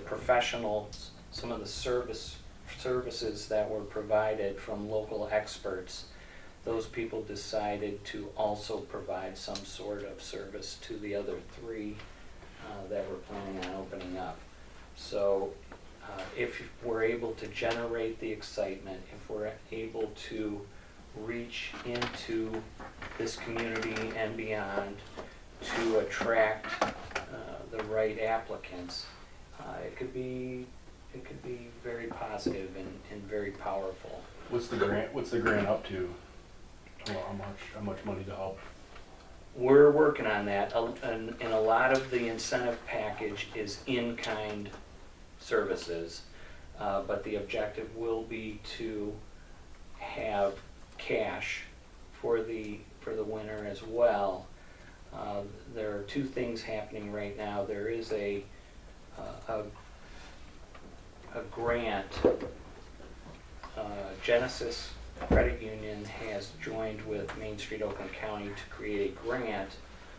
professionals, some of the services that were provided from local experts, those people decided to also provide some sort of service to the other 3 that were planning on opening up. So if we're able to generate the excitement, if we're able to reach into this community and beyond to attract the right applicants, it could be very positive and very powerful. What's the grant up to? Well, how much money to help? We're working on that, and a lot of the incentive package is in-kind services, but the objective will be to have cash for the winner as well. There are 2 things happening right now. There is a grant. Genesis Credit Union has joined with Main Street Oakland County to create a grant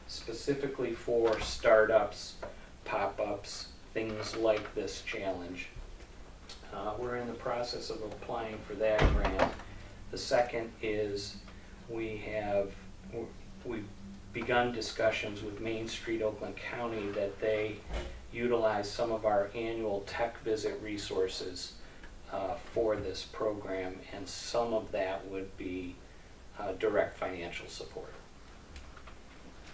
specifically for startups, pop-ups, things like this challenge. We're in the process of applying for that grant. The second is we've begun discussions with Main Street Oakland County that they utilize some of our annual tech visit resources for this program, and some of that would be direct financial support.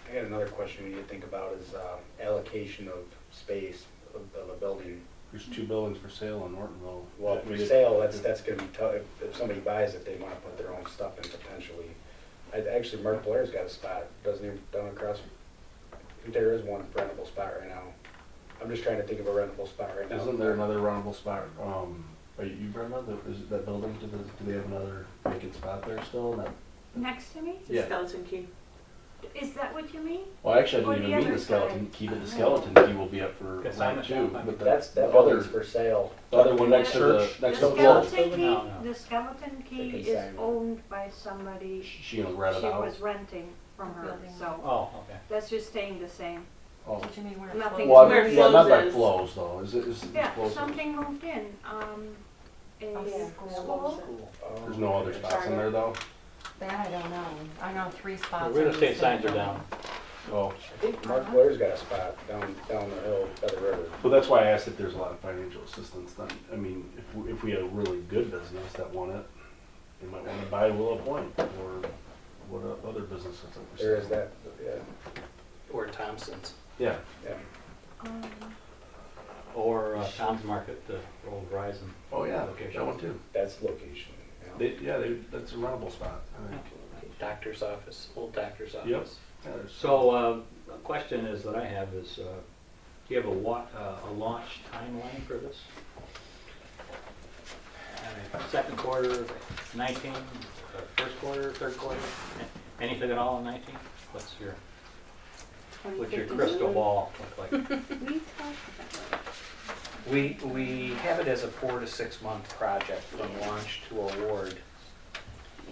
I got another question we need to think about is allocation of space of a building. There's 2 buildings for sale in Ortonville. Well, for sale, that's gonna be tough. If somebody buys it, they wanna put their own stuff in potentially. Actually, Mark Blair's got a spot, doesn't he, down across? I think there is one rentable spot right now. I'm just trying to think of a rentable spot right now. Isn't there another rentable spot? You brought up is it that building? Do they have another vacant spot there still? No. Next to me? Yeah. Skeleton key. Is that what you mean? Well, actually, I Or didn't the even mean other the skeleton side. key, but the skeleton key will be up for Consignment rent too. shop. But That the building's other, for sale. the other one next to the The church. skeleton key, No, no. the skeleton key The is consignment. owned by somebody. She gonna rent it She out. was renting from her, Building. so Oh, okay. that's just staying the same. Oh. Did you mean where it Nothing. flows? Well, Where yeah, not by Flows is. flows though. Is it Yeah, flows? something moved in, a Yeah. school. There's no other spots in there though. That I don't know. I know 3 spots. Real in estate the signs are building. down. Oh, I think Mark Blair's got a spot down the hill by the river. well, that's why I asked if there's a lot of financial assistance. Then, I mean, if we had a really good business that won it, they might want to buy Willow Point or what other businesses that were There is selling. that, yeah, Or Thompson's. Yeah. yeah. Um, Or Tom's Market, the old Verizon. Oh yeah, Location. that one too. That's location. Yeah. That's a rentable spot. I think. Doctor's office, old doctor's office. Yep. Yeah, there's- So, a question is that I have is, do you have a launch timeline for this? Second quarter, 19, first quarter, third quarter, anything at all in 19? What's your 2050 crystal soon. ball look like? We talked about that. We have it as a 4 to 6 month project from launch to award.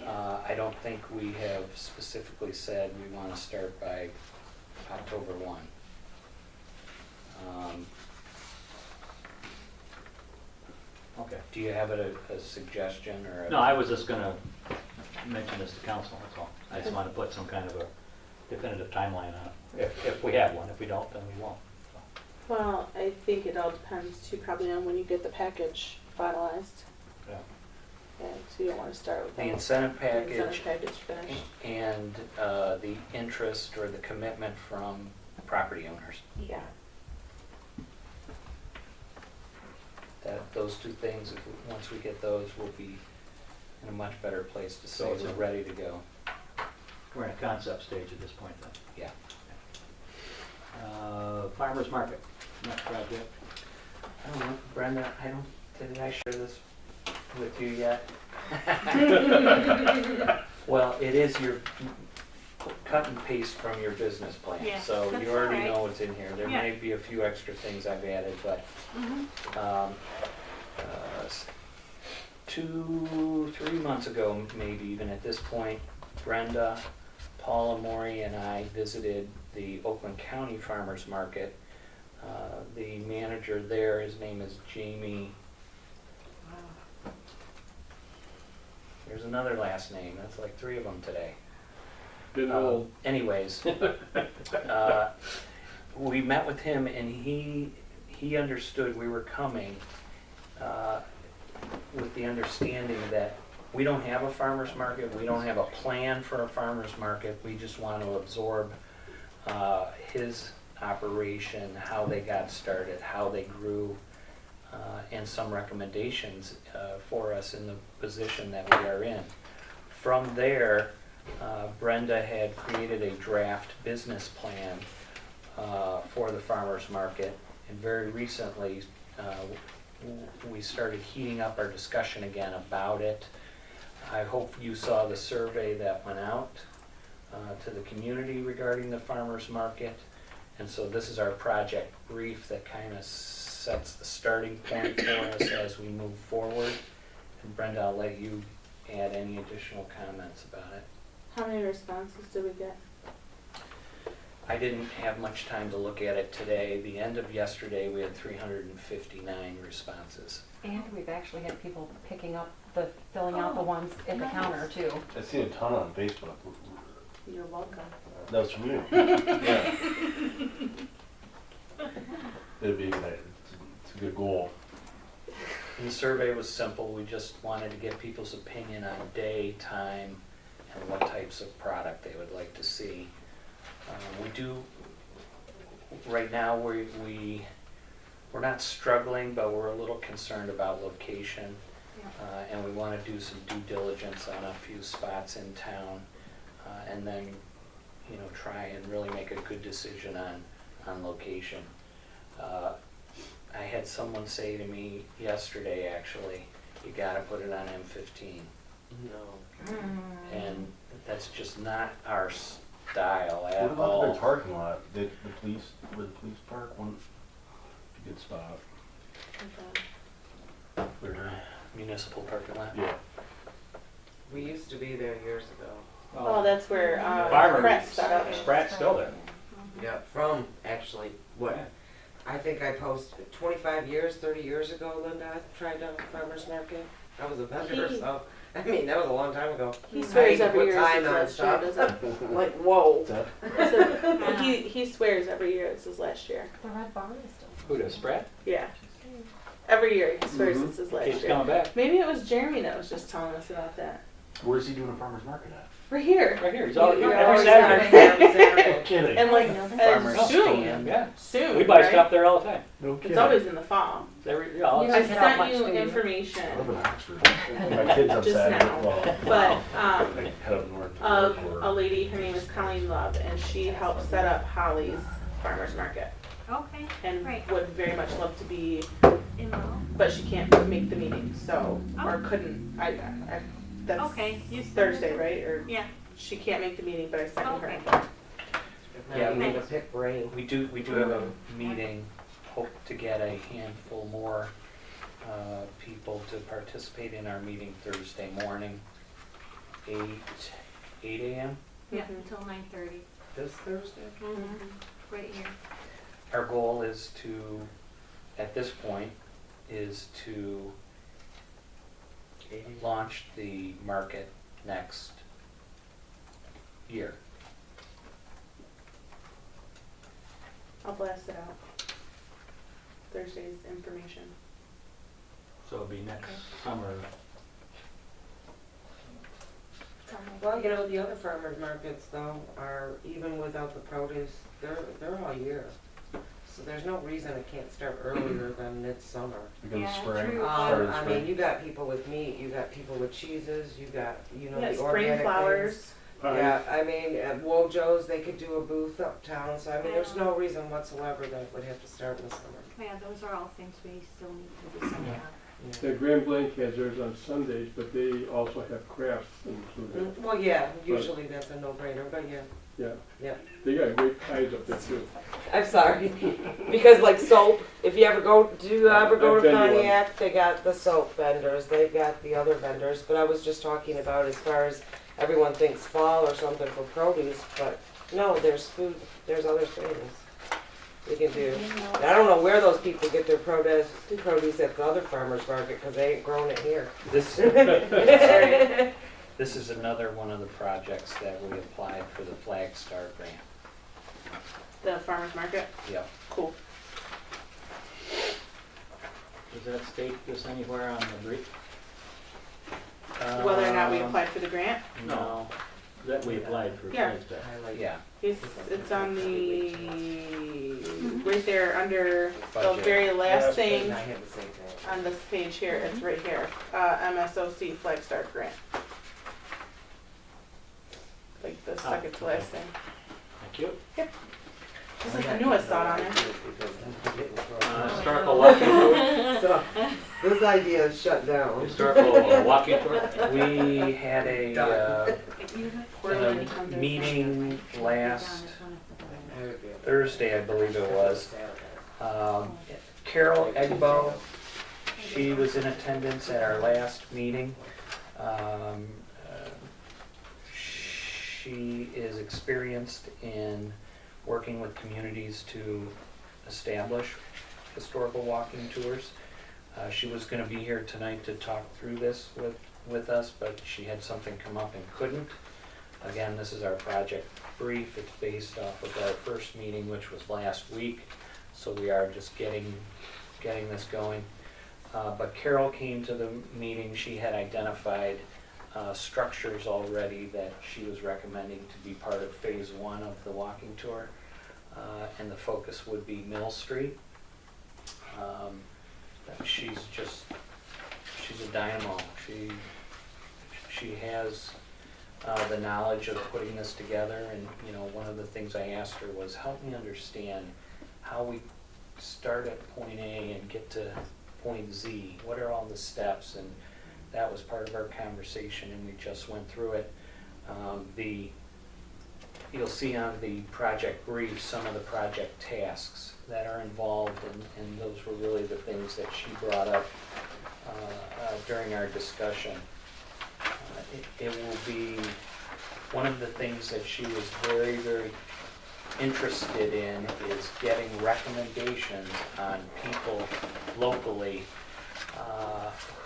I don't think we have specifically said we want to start by October 1. Okay. Do you have a suggestion or? No, I was just gonna mention this to council, that's all. I just wanna put some kind of a definitive timeline on it. If we have one, if we don't, then we won't. Well, I think it all depends too, probably on when you get the package finalized. Yeah. Yeah, so you don't wanna start with The that. incentive The package incentive package finished. and the interest or the commitment from property owners. Yeah. those two things, once we get those, we'll be in a much better place to say So we're ready to go. We're in a concept stage at this point then. Yeah. Farmers market, next project. I don't know, Brenda, did I share this with you yet? Well, it is your cut and paste from your business plan, Yeah, so that's you already all right. know what's in here. There Yeah. may be a few extra things I've added, but Mhm. 3 months ago, maybe even at this point, Brenda, Paula Maury, and I visited the Oakland County Farmers Market. The manager there, his name is Jamie. There's another last name. That's like 3 of them today. Anyways, we met with him, and he understood we were coming with the understanding that we don't have a farmer's market, we don't have a plan for a farmer's market, we just want to absorb his operation, how they got started, how they grew, and some recommendations for us in the position that we are in. From there, Brenda had created a draft business plan for the farmer's market, and very recently we started heating up our discussion again about it. I hope you saw the survey that went out to the community regarding the farmer's market, and so this is our project brief that kind of sets the starting point for us as we move forward. And Brenda, I'll let you add any additional comments about it. How many responses did we get? I didn't have much time to look at it today. The end of yesterday, we had 359 responses. And we've actually had people picking up filling out the ones at the counter too. I see a ton on Facebook. You're welcome. That was from you. Yeah. It'd be, it's a good goal. And the survey was simple. We just wanted to get people's opinion on day, time, and what types of product they would like to see. We do, right now, we're not struggling, but we're a little concerned about location. And we want to do some due diligence on a few spots in town, and then, try and really make a good decision on location. I had someone say to me yesterday, actually, you gotta put it on M15. No. And that's just not our style at What about all. the big parking lot? Where the police park? One good spot. Municipal parking lot. Yeah. We used to be there years ago. Oh, that's where Farmer Pratt set up. Pratt's still there. Yeah, from actually, what, I think I posted 25 years, 30 years ago, Linda, I tried out a farmer's market. I was a vendor, so, I mean, that was a long time ago. He I swears had to every put year time it's on his last year, stuff. doesn't Like, whoa. That, I said, he swears every year it's his last year. The red barn is still. Who does, Brad? Yeah. Every year he swears it's his last Keeps year. coming back. Maybe it was Jeremy that was just telling us about that. where's he doing a farmer's market at? We're here. Right here, he's all, You're every always Saturday. Saturday. Kidding. And like Farmer's soon. stand. Yeah, Soon. we buy right? stuff there all the time. No kidding. It's always in the fall. Every, all You I don't get out much, sent you do you? information, I live in Oxford. My kids on Just Saturday. now. Well, but I head up north to of work a or- lady, her name is Colleen Love, and she helped set up Holly's farmer's market, Okay, and Great. would very much love to be, involved. but she can't make the meeting, so, or couldn't. That's Okay. you Thursday, right? Or Yeah. she can't make the meeting, but I sent you her Okay. info. Yeah, We need to pick brain. We do have a meeting, hope to get a handful more people to participate in our meeting Thursday morning, 8 a.m. Yeah, Mhm. until 9:30. This Thursday? Right here. Our goal is to, at this point, is to launch the market next year. I'll blast it out. Thursday's information. So it'll be next summer. Well, the other farmers markets though are, even without the produce, they're all year. So there's no reason it can't start earlier than midsummer. Because of Yeah, spring. true. Start of I spring. mean, you got people with meat, you got people with cheeses, you got, you know, Yeah, the spring organic flowers. things. Yeah, I mean, at Wojo's, they could do a booth uptown, so I mean, there's no reason whatsoever that it would have to start in the summer. Yeah, those are all things we still need to decide on. Yeah, Grand Blanc has theirs on Sundays, but they also have crafts included. Well, yeah, usually that's a no-brainer, but yeah. Yeah. Yeah. They got great pies up there too. I'm sorry, because like soap, if you ever go, do you ever go I've to been to one. Pontiac, they got the soap vendors, they've got the other vendors, but I was just talking about as far as everyone thinks fall or something for produce, but no, there's food, there's other things we can do. And I don't know where those people get their produce at the other farmer's market, because they ain't growing it here. This, this is another one of the projects that we applied for the Flag Star grant. The farmer's market. Yep. Cool. Does that state this anywhere on the brief? Whether or not we applied for the grant. No, that we applied for. Yeah. Flag Star. Yeah. It's on the, right there under the Budget. very last thing I had the same thing. on this page here, it's right here, MSOC Flag Star Grant. Like the second to last thing. Thank you. Just like I knew I saw it on there. Historical walking tour. So, this idea is shut down. Historical walking tour. We had a Quarterly under- meeting last Thursday, I believe it was. Carol Egbo, she was in attendance at our last meeting. She is experienced in working with communities to establish historical walking tours. She was going to be here tonight to talk through this with us, but she had something come up and couldn't. Again, this is our project brief. It's based off of our first meeting, which was last week, so we are just getting this going. But Carol came to the meeting. She had identified structures already that she was recommending to be part of phase 1 of the walking tour, and the focus would be Mill Street. She's a dynamo. She has the knowledge of putting this together, and you know, one of the things I asked her was, help me understand how we start at point A and get to point Z. What are all the steps? And that was part of our conversation, and we just went through it. You'll see on the project brief some of the project tasks that are involved, and those were really the things that she brought up during our discussion. It will be one of the things that she was very, very interested in is getting recommendations on people locally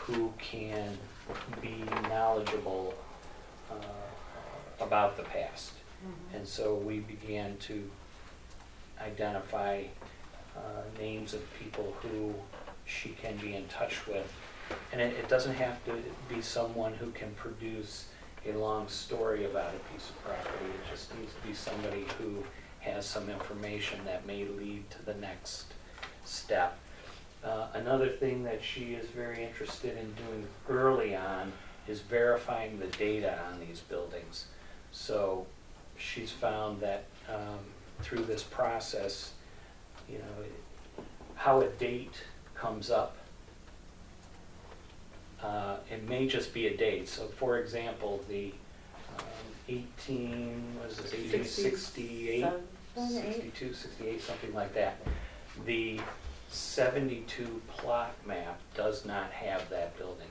who can be knowledgeable about the past. And so we began to identify names of people who she can be in touch with. And it doesn't have to be someone who can produce a long story about a piece of property. It just needs to be somebody who has some information that may lead to the next step. Another thing that she is very interested in doing early on is verifying the data on these buildings. So she's found that through this process, you know, how a date comes up, it may just be a date. So for example, the 1868, 62, 68, something like that. The 72 plot map does not have that building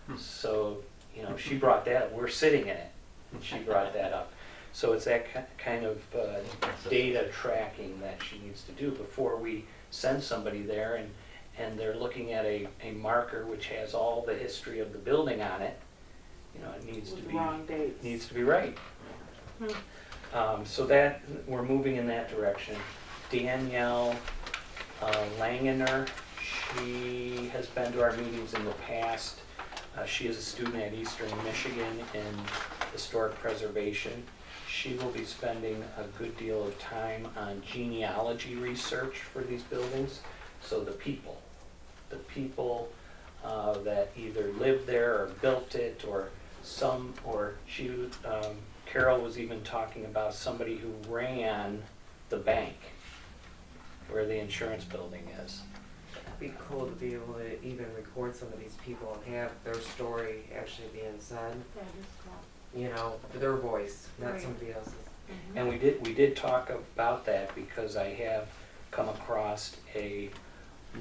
on it. So, you know, she brought that up. We're sitting in it, and she brought that up. So it's that kind of data tracking that she needs to do before we send somebody there, and they're looking at a marker which has all the history of the building on it. You know, it needs to be wrong dates. Needs to be right. So that we're moving in that direction. Danielle Langener, she has been to our meetings in the past. She is a student at Eastern Michigan in historic preservation. She will be spending a good deal of time on genealogy research for these buildings. So the people that either lived there or built it, or Carol was even talking about somebody who ran the bank where the insurance building is. It'd be cool to be able to even record some of these people and have their story actually being said, That is cool. you know, their voice, not Right. somebody else's. And we did talk about that because I have come across a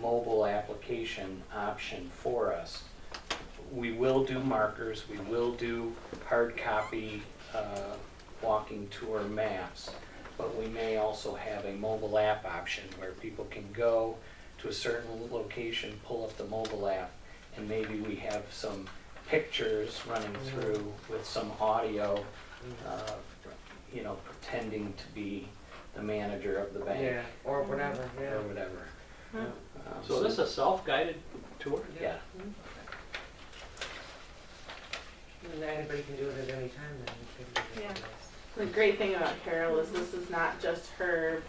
mobile application option for us. We will do markers, we will do hard copy walking tour maps, but we may also have a mobile app option where people can go to a certain location, pull up the mobile app, and maybe we have some pictures running through with some audio, you know, pretending to be the manager of the bank. Yeah, or whatever, yeah. Or whatever. So this is a self-guided tour? Yeah. And anybody can do it at any time then. You can do it. Yeah. The great thing about Carol is this is not just her.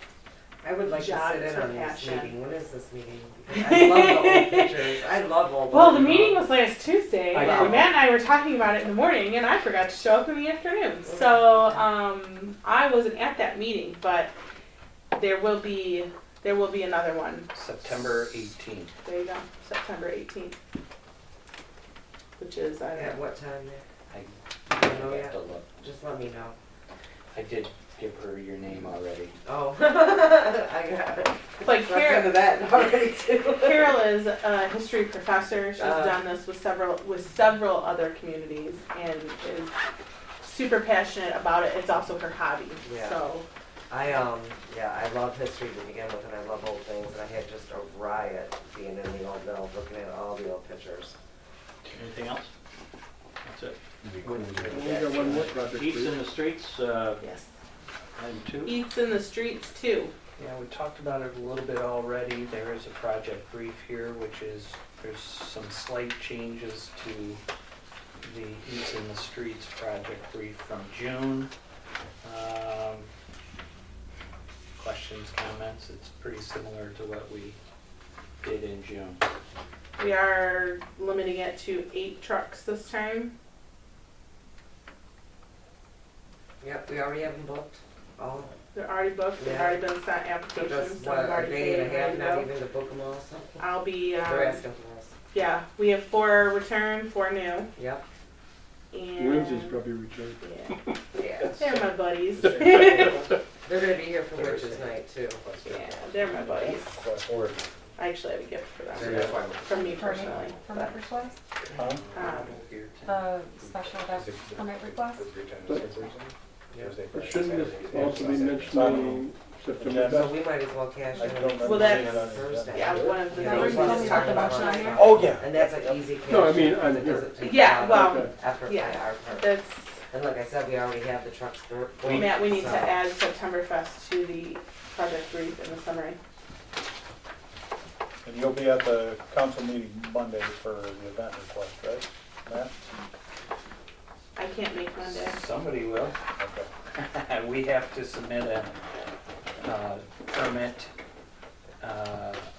I would like to Job sit is in her on this passion. meeting. When is this meeting? Because I love the old pictures. I love old. Well, the pictures. meeting was last Tuesday, I and know. Matt and I were talking about it in the morning, and I forgot to show up in the afternoon. So I wasn't at that meeting, but there will be another one. September 18th. There you go, September 18th, which is At what time there? I don't know have yet. to look. Just let me know. I did give her your name already. Oh, I got it. But Looked into that already too. Carol is a history professor. She's Uh. done this with several other communities, and is super passionate about it. It's also her hobby. Yeah. So I love history to begin with, and I love old things, and I had just a riot being in the old mill, looking at all the old pictures. Anything else? That's it. It'd be cool to We get got one more project. Eats please. in the streets, yes, item 2. eats in the streets too. Yeah, we talked about it a little bit already. There is a project brief here, which is, there's some slight changes to the Eats in the Streets project brief from June. Questions, comments? It's pretty similar to what we did in June. We are limiting it to 8 trucks this time. Yep, we already have them booked. All. They're already booked. They've Yeah. already been sent Took applications. us, Some what, have a already day paid and a half, ready to not go. even to book them all, so. I'll be. They're asking for us. Yeah, we have 4 return, 4 new, Yep. and Lindsay's probably returned. yeah, Yeah. they're my buddies. They're gonna be here for Witches Night too. Yeah, they're my buddies. Class 4. I actually have a gift for them. They're fine. From me personally. Permit request? Huh? The special event permit request? Shouldn't this also be mentioning September So 1st? we might as well cash in on Well, that's- Thursday. Yeah, one of the Yeah, things we we told just me talked about about the motion tonight. on Oh, yeah. And that's an easy cash. No, I mean, in, on 'cause it here. doesn't take Yeah, a lot of well, effort by yeah, our part. that's, And like I said, we already have the trucks for. Matt, we need so- to add Septemberfest to the project brief in the summary. And you'll be at the council meeting Monday for the event request, right, Matt? I can't make Monday. Somebody will. Okay. We have to submit a permit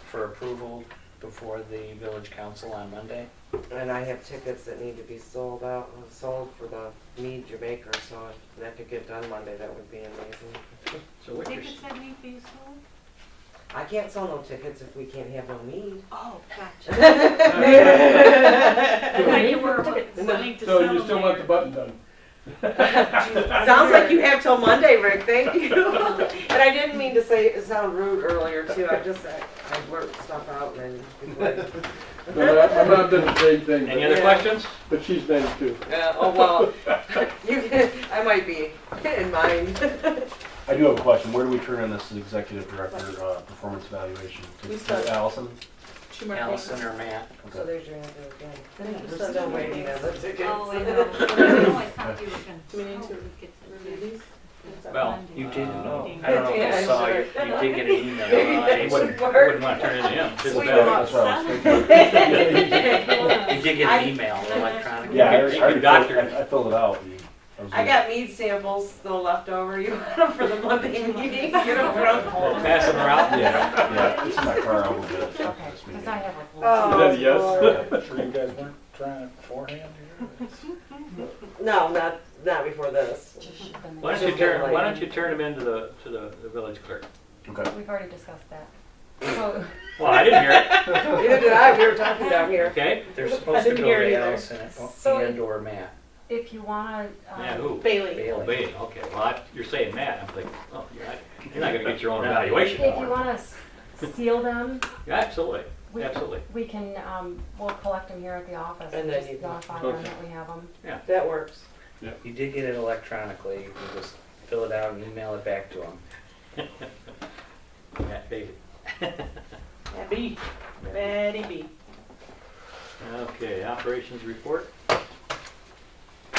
for approval before the village council on Monday. And I have tickets that need to be sold for the Mead Jamaica, so if that could get done Monday, that would be amazing. So what you're, Tickets that need to be sold? I can't sell no tickets if we can't have no mead. Oh, gotcha. Sounds I thought you were wanting to sell So you still want the there. button done? like you have till Monday, Rick, thank you. And I didn't mean to sound rude earlier too, I blurt stuff out and then. No, my mom did the same thing. any other Yeah. questions? But she's 92. Oh, well, I might be in mind. I do have a question. Where do we turn in this executive director performance evaluation? We To still- Allison? Allison or Matt? So Okay. there's your answer again. Then you We're still still don't waiting need on the tickets. Oh, I know. I thought you were gonna. Do we need to sell review tickets. these? Well, You did, Oh. I don't know if you saw, you did get an email. It would I work. wouldn't want to turn it in. Just Sweet better. them up. That's what I was thinking. You did get an email electronically. Yeah, I You already doctored I filled it out. I got meat samples still left over. You want them for the Monday meeting? Get them from We'll pass them around. Yeah, it's in my car, I will get it. Okay, This because meeting. I have a whole. Oh, Is that a yes? Lord. Sure you guys weren't trying it beforehand here? No, not before this. Just ship them in. Why don't you turn them into the village clerk? Okay. We've already discussed that. So, Well, I didn't hear it. Neither did I. We were talking down here. Okay. They're supposed to didn't go hear it to either. Allison So- and or Matt. if you wanna, Yeah, who? Bailey. Oh, Bailey, okay. Well, you're saying Matt. I'm thinking, oh, you're not gonna get your own evaluation. if you wanna seal them, Yeah, absolutely, we, absolutely. we can, we'll collect them here at the office And and then just you can- notify them that we have them. That works. You did get it electronically, you can just fill it out and email it back to them. Matt Bailey. B. Betty B. Okay, operations report.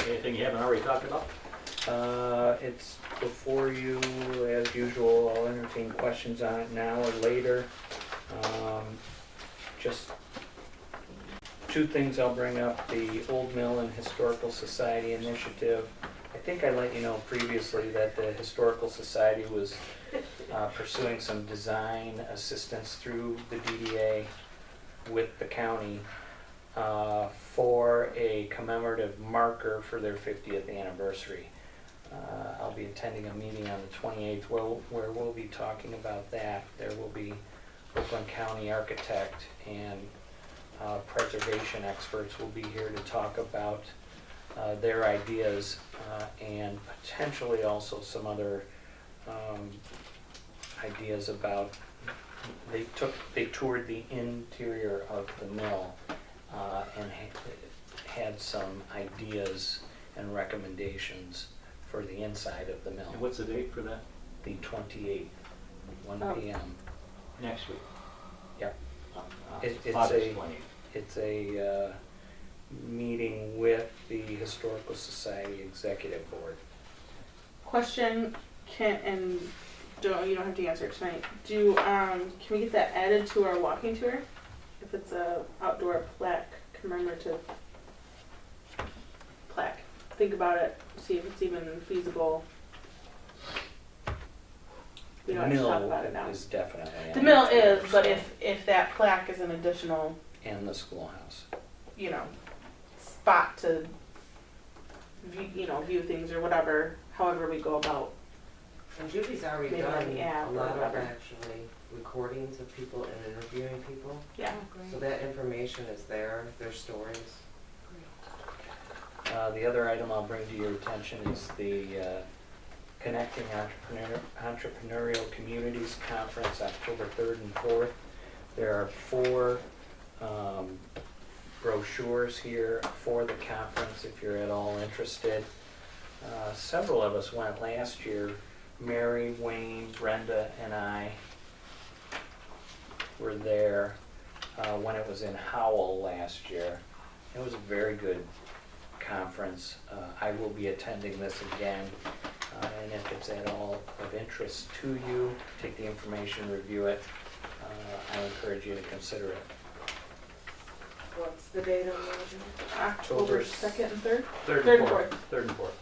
Anything you haven't already talked about? It's before you, as usual. I'll entertain questions on it now or later. Just two things I'll bring up, the Old Mill and Historical Society initiative. I think I let you know previously that the Historical Society was pursuing some design assistance through the DDA with the county for a commemorative marker for their 50th anniversary. I'll be attending a meeting on the 28th where we'll be talking about that. There will be Oakland County architect and preservation experts will be here to talk about their ideas and potentially also some other ideas about, they toured the interior of the mill and had some ideas and recommendations for the inside of the mill. And what's the date for that? The 28th, 1 Oh. p.m. Next week? Yep. It's August a 20th. It's a meeting with the Historical Society Executive Board. Question, you don't have to answer it tonight. Can we get that added to our walking tour? If it's a outdoor plaque, commemorative plaque. Think about it, see if it's even feasible. We don't have to talk about it now. Mill is definitely The on mill agenda, is, but so- if that plaque is an additional, and the schoolhouse. spot to view things or whatever, however we go about. And Judy's already Maybe done like the app a or lot of whatever. actually recordings of people and interviewing people. Yeah. So that information is there, their stories. The other item I'll bring to your attention is the Connecting Entrepreneurial Communities Conference, October 3rd and 4th. There are 4 brochures here for the conference if you're at all interested. Several of us went last year. Mary, Wayne, Brenda, and I were there when it was in Howell last year. It was a very good conference. I will be attending this again, and if it's at all of interest to you, take the information, review it. I encourage you to consider it. What's the date on the agenda? October 2nd and 3rd? Third Third and and fourth. Third and fourth.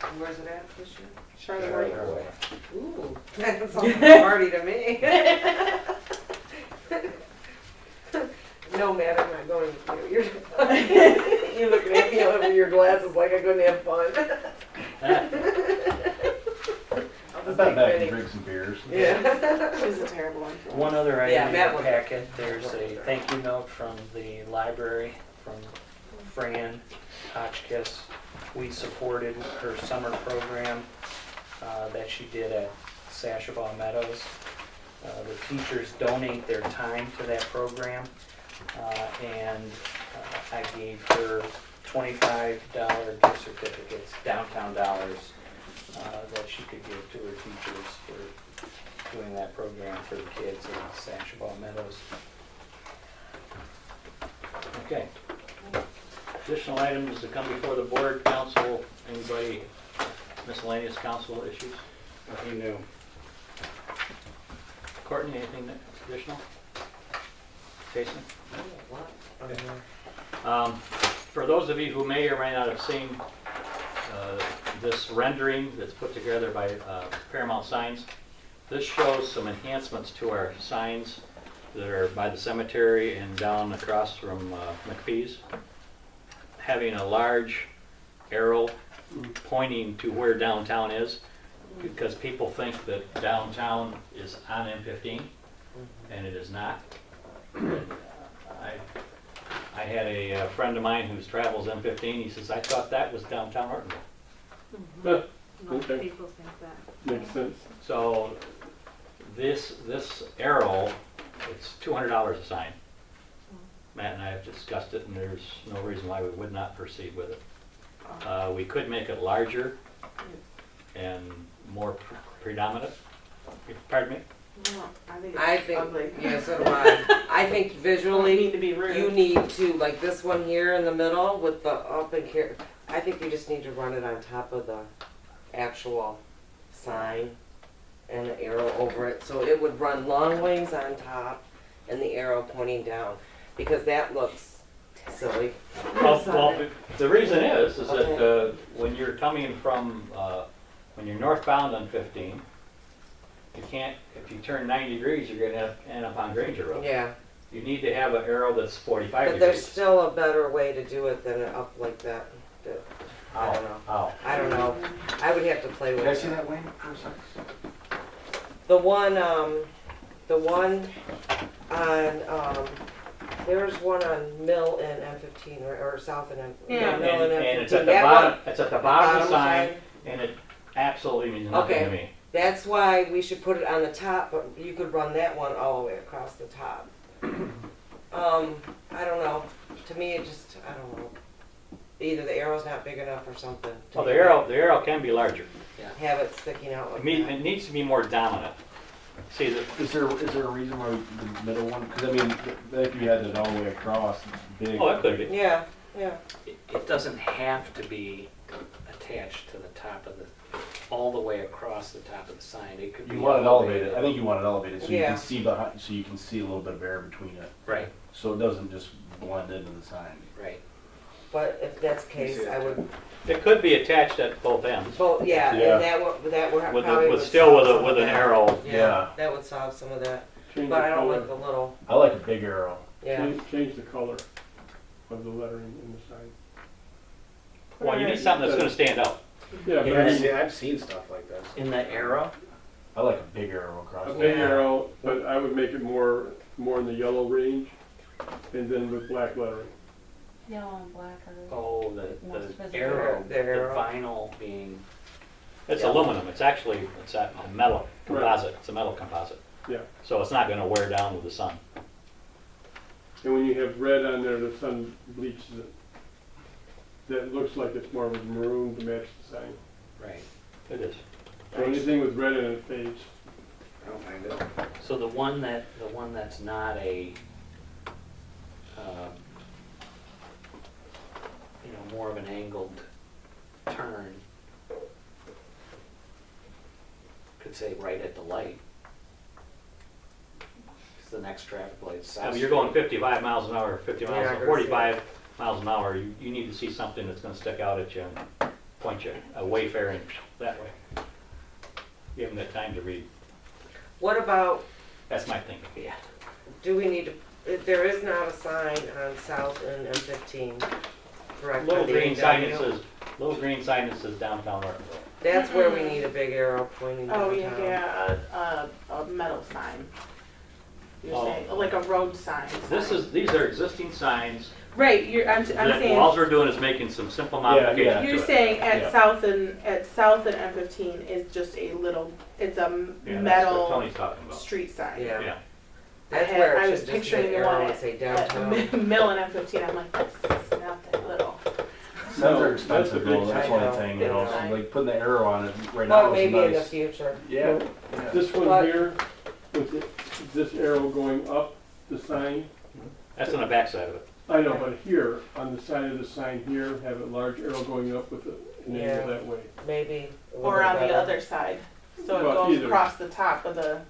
And where's it at this year? Charlotte. Charlotte. Ooh, that sounds like a party to me. No, Matt, I'm not going with you. You're looking at me over your glasses like I couldn't have fun. I'll I just bet take back and Benny. drink some beers. Yeah. It was a terrible one. One other Yeah, item in Matt your will- packet, there's a thank you note from the library, from Fran Hotchkiss. We supported her summer program that she did at Sashabaw Meadows. The teachers donate their time to that program, and I gave her $25 gift certificates, downtown dollars, that she could give to her teachers for doing that program for the kids in Sashabaw Meadows. Okay. Additional items to come before the board, council, anybody, miscellaneous council issues? Nothing new. Courtney, anything additional? Jason? What? For those of you who may or may not have seen this rendering that's put together by Paramount Signs. This shows some enhancements to our signs that are by the cemetery and down across from McPhee's. Having a large arrow pointing to where downtown is, because people think that downtown is on M15, and it is not. I had a friend of mine who travels M15. He says, I thought that was downtown Ortonville. Huh, Most okay. people think that. Makes sense. So this arrow, it's $200 a sign. Matt and I have discussed it, and there's no reason why we would not proceed with it. We could make it larger and more predominant. Pardon me? No, I it's think, ugly. yeah, so do I. I think I don't visually, mean to be rude. you need to, like this one here in the middle with the up and here, I think you just need to run it on top of the actual sign and an arrow over it. So it would run long wings on top and the arrow pointing down, because that looks silly. Well, the reason is that when you're coming from, when you're northbound on 15, you can't, if you turn 90 degrees, you're gonna end up on Granger Road. Yeah, You need to have an arrow that's 45 but there's degrees. still a better way to do it than it up like that. I don't know. How? I don't know. I would have to play with Can I it. see that, Wayne, for a second? The one on, there's one on Mill and M15, or South and M. Yeah. Mill and And M15. it's at the That bottom, one- it's at the bottom of the sign, sign. and it absolutely means nothing Okay. to me. That's why we should put it on the top, but you could run that one all the way across the top. I don't know. To me, it just, I don't know. Either the arrow's not big enough or something. to Well, the arrow can be larger. Have it sticking out like It that. needs to be more dominant. See, Is there a reason why the middle one? Because I mean, if you had it all the way across, it's big. oh, that could be. Yeah, yeah. It doesn't have to be attached to the top of the, all the way across the top of the sign. It could be You want it elevated. I think you want it elevated so you Yeah. can see behind, so you can see a little bit of air between it, Right, so it doesn't just blend into the sign. right. But if that's the case, I would, It could be attached at both ends, well, yeah, Yeah. and that would probably would still solve with some of with an that. arrow. Yeah, that would solve some of that. Change But the I don't color. like the little, I like a big arrow. yeah. Change the color of the lettering in the sign. Well, you need something that's gonna stand out. Yeah, but Yeah, I I mean, see. I've seen stuff like this. In the arrow, I like a big arrow across. a the big top. arrow, but I would make it more in the yellow range, and then with black lettering. Yellow and black are. oh, Most the visible. arrow, The the arrow. vinyl being, It's Yeah. aluminum. It's actually, it's a metal composite. It's a metal composite. Yeah. So it's not gonna wear down with the sun. And when you have red on there, the sun bleaches it. That looks like it's more of a maroon to match the sign. right. It is. So anything with red in it fades. I don't mind it. So the one that's not a, more of an angled turn, could say right at the light. 'Cause the next traffic light's I south. mean, you're going 55 miles an hour, 50 You're miles, not an hour, gonna see 45 miles an hour. You need to see something that's gonna stick out at you and point you, a wayfaring that way. You haven't got time to read. What about, That's my thinking. Yeah. do we need to, if there is not a sign on South and M15, correct? Little on the green sign that AW? says, little green sign that says downtown Ortonville. That's where we need a big arrow pointing Oh, downtown. yeah, a metal sign. You're Oh. saying, like a road sign. These are existing signs. Right, I'm That saying, all we're doing is making some simple Yeah, modifications yeah. to you're it. saying Yeah. at South and M15 is just a little, it's a Yeah, that's what metal Tony's talking about. street sign. Yeah. Yeah. That's I where I it was should just be picturing an the arrow one and at, say at downtown. Mill and M15, I'm like, that's not that little. Signs are No, expensive that's a though, big that's sign. one I know. thing, you know, Big so sign. like putting the arrow on it right now Well, is maybe in the nice. future. Yeah. This one But- here, this arrow going up the sign, That's on the backside of it. I know, but here, on the side of the sign here, have a large arrow going up with an Yeah. angle that way. Maybe. a little Or on the better. other side, so it Well, goes either. across the top of the,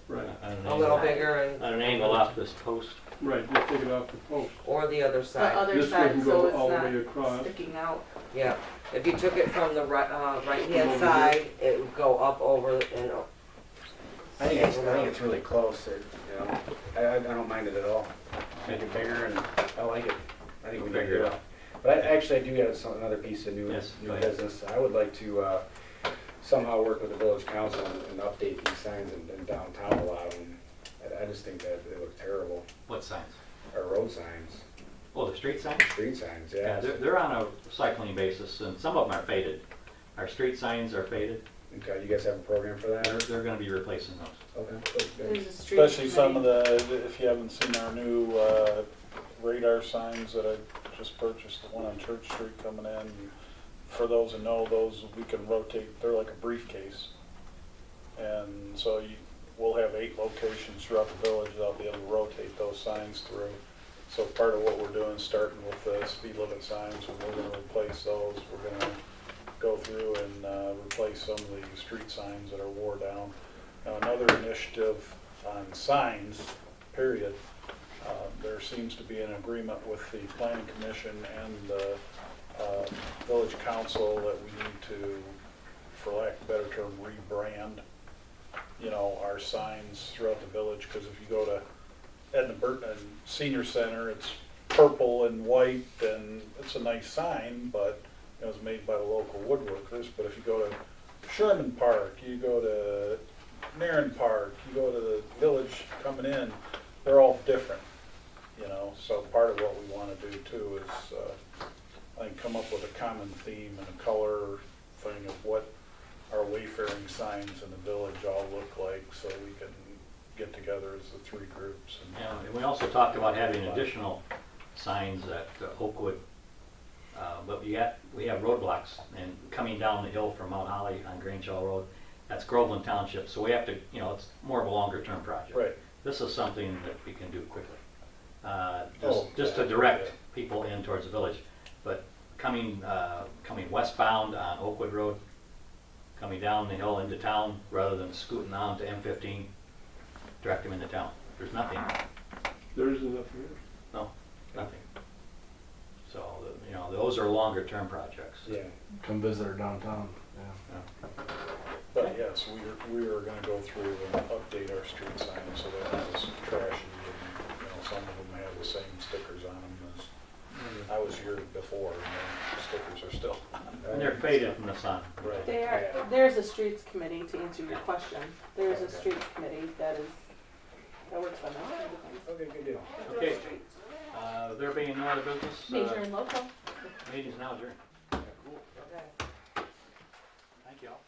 Right, a little bigger and, On an angle off this post. right, just take it off the post. or the other The side. other This side, wouldn't so go it's all the not way across. sticking out. Yeah, if you took it from the right-hand Over side, it would go up over and, I think it's really close, you know, I don't mind it at all. Make it bigger and I like it. I think we can figure it out. But I do have another piece of new Yes, go ahead. business. I would like to somehow work with the village council and update these signs in downtown a lot of them. I just think that they look terrible. What signs? Our road signs, Oh, the street signs? street signs, Yeah, yeah. they're on a cycling basis, and some of them are faded. Our street signs are faded. Okay, you guys have a program for that? They're gonna be replacing those. Okay. There's a street Especially some of committee. if you haven't seen our new radar signs that I just purchased, the one on Church Street coming in. For those who know, those we can rotate, they're like a briefcase. And so we'll have 8 locations throughout the village that I'll be able to rotate those signs through. So part of what we're doing, starting with the speed limit signs, and we're gonna replace those. We're gonna go through and replace some of the street signs that are wore down. Now, another initiative on signs, period, there seems to be an agreement with the planning commission and the village council that we need to, for lack of a better term, rebrand, you know, our signs throughout the village, because if you go to Edna Burton Senior Center, it's purple and white, and it's a nice sign, but it was made by the local woodworkers. But if you go to Sherman Park, you go to Narren Park, you go to the village coming in, they're all different, you know. So part of what we want to do too is, I think, come up with a common theme and a color thing of what our wayfaring signs in the village all look like, so we can get together as the 3 groups. And we also talked about having additional signs at Oakwood. But we have roadblocks, and coming down the hill from Mount Holly on Grange Hill Road, that's Groveland Township, so we have to, you know, it's more of a longer term project. Right. This is something that we can do quickly, Oh, just to yeah, direct yeah. people in towards the village. But coming westbound on Oakwood Road, coming down the hill into town, rather than scooting on to M15, direct them into town. There's nothing, There isn't enough here. no, nothing. So, you know, those are longer term projects. Yeah. Come visit our downtown, yeah. Yeah. But yes, we are gonna go through and update our street signs so they're not as trashy, and, you know, some of them have the same stickers on them as I was here before, and the stickers are still on. And they're faded from the sun. Right. There's a streets committee, to answer your question. There's a streets committee that works on that. Okay, good deal. Okay, there being no other business, Major and local. meeting's now adjourned. okay. Thank you all.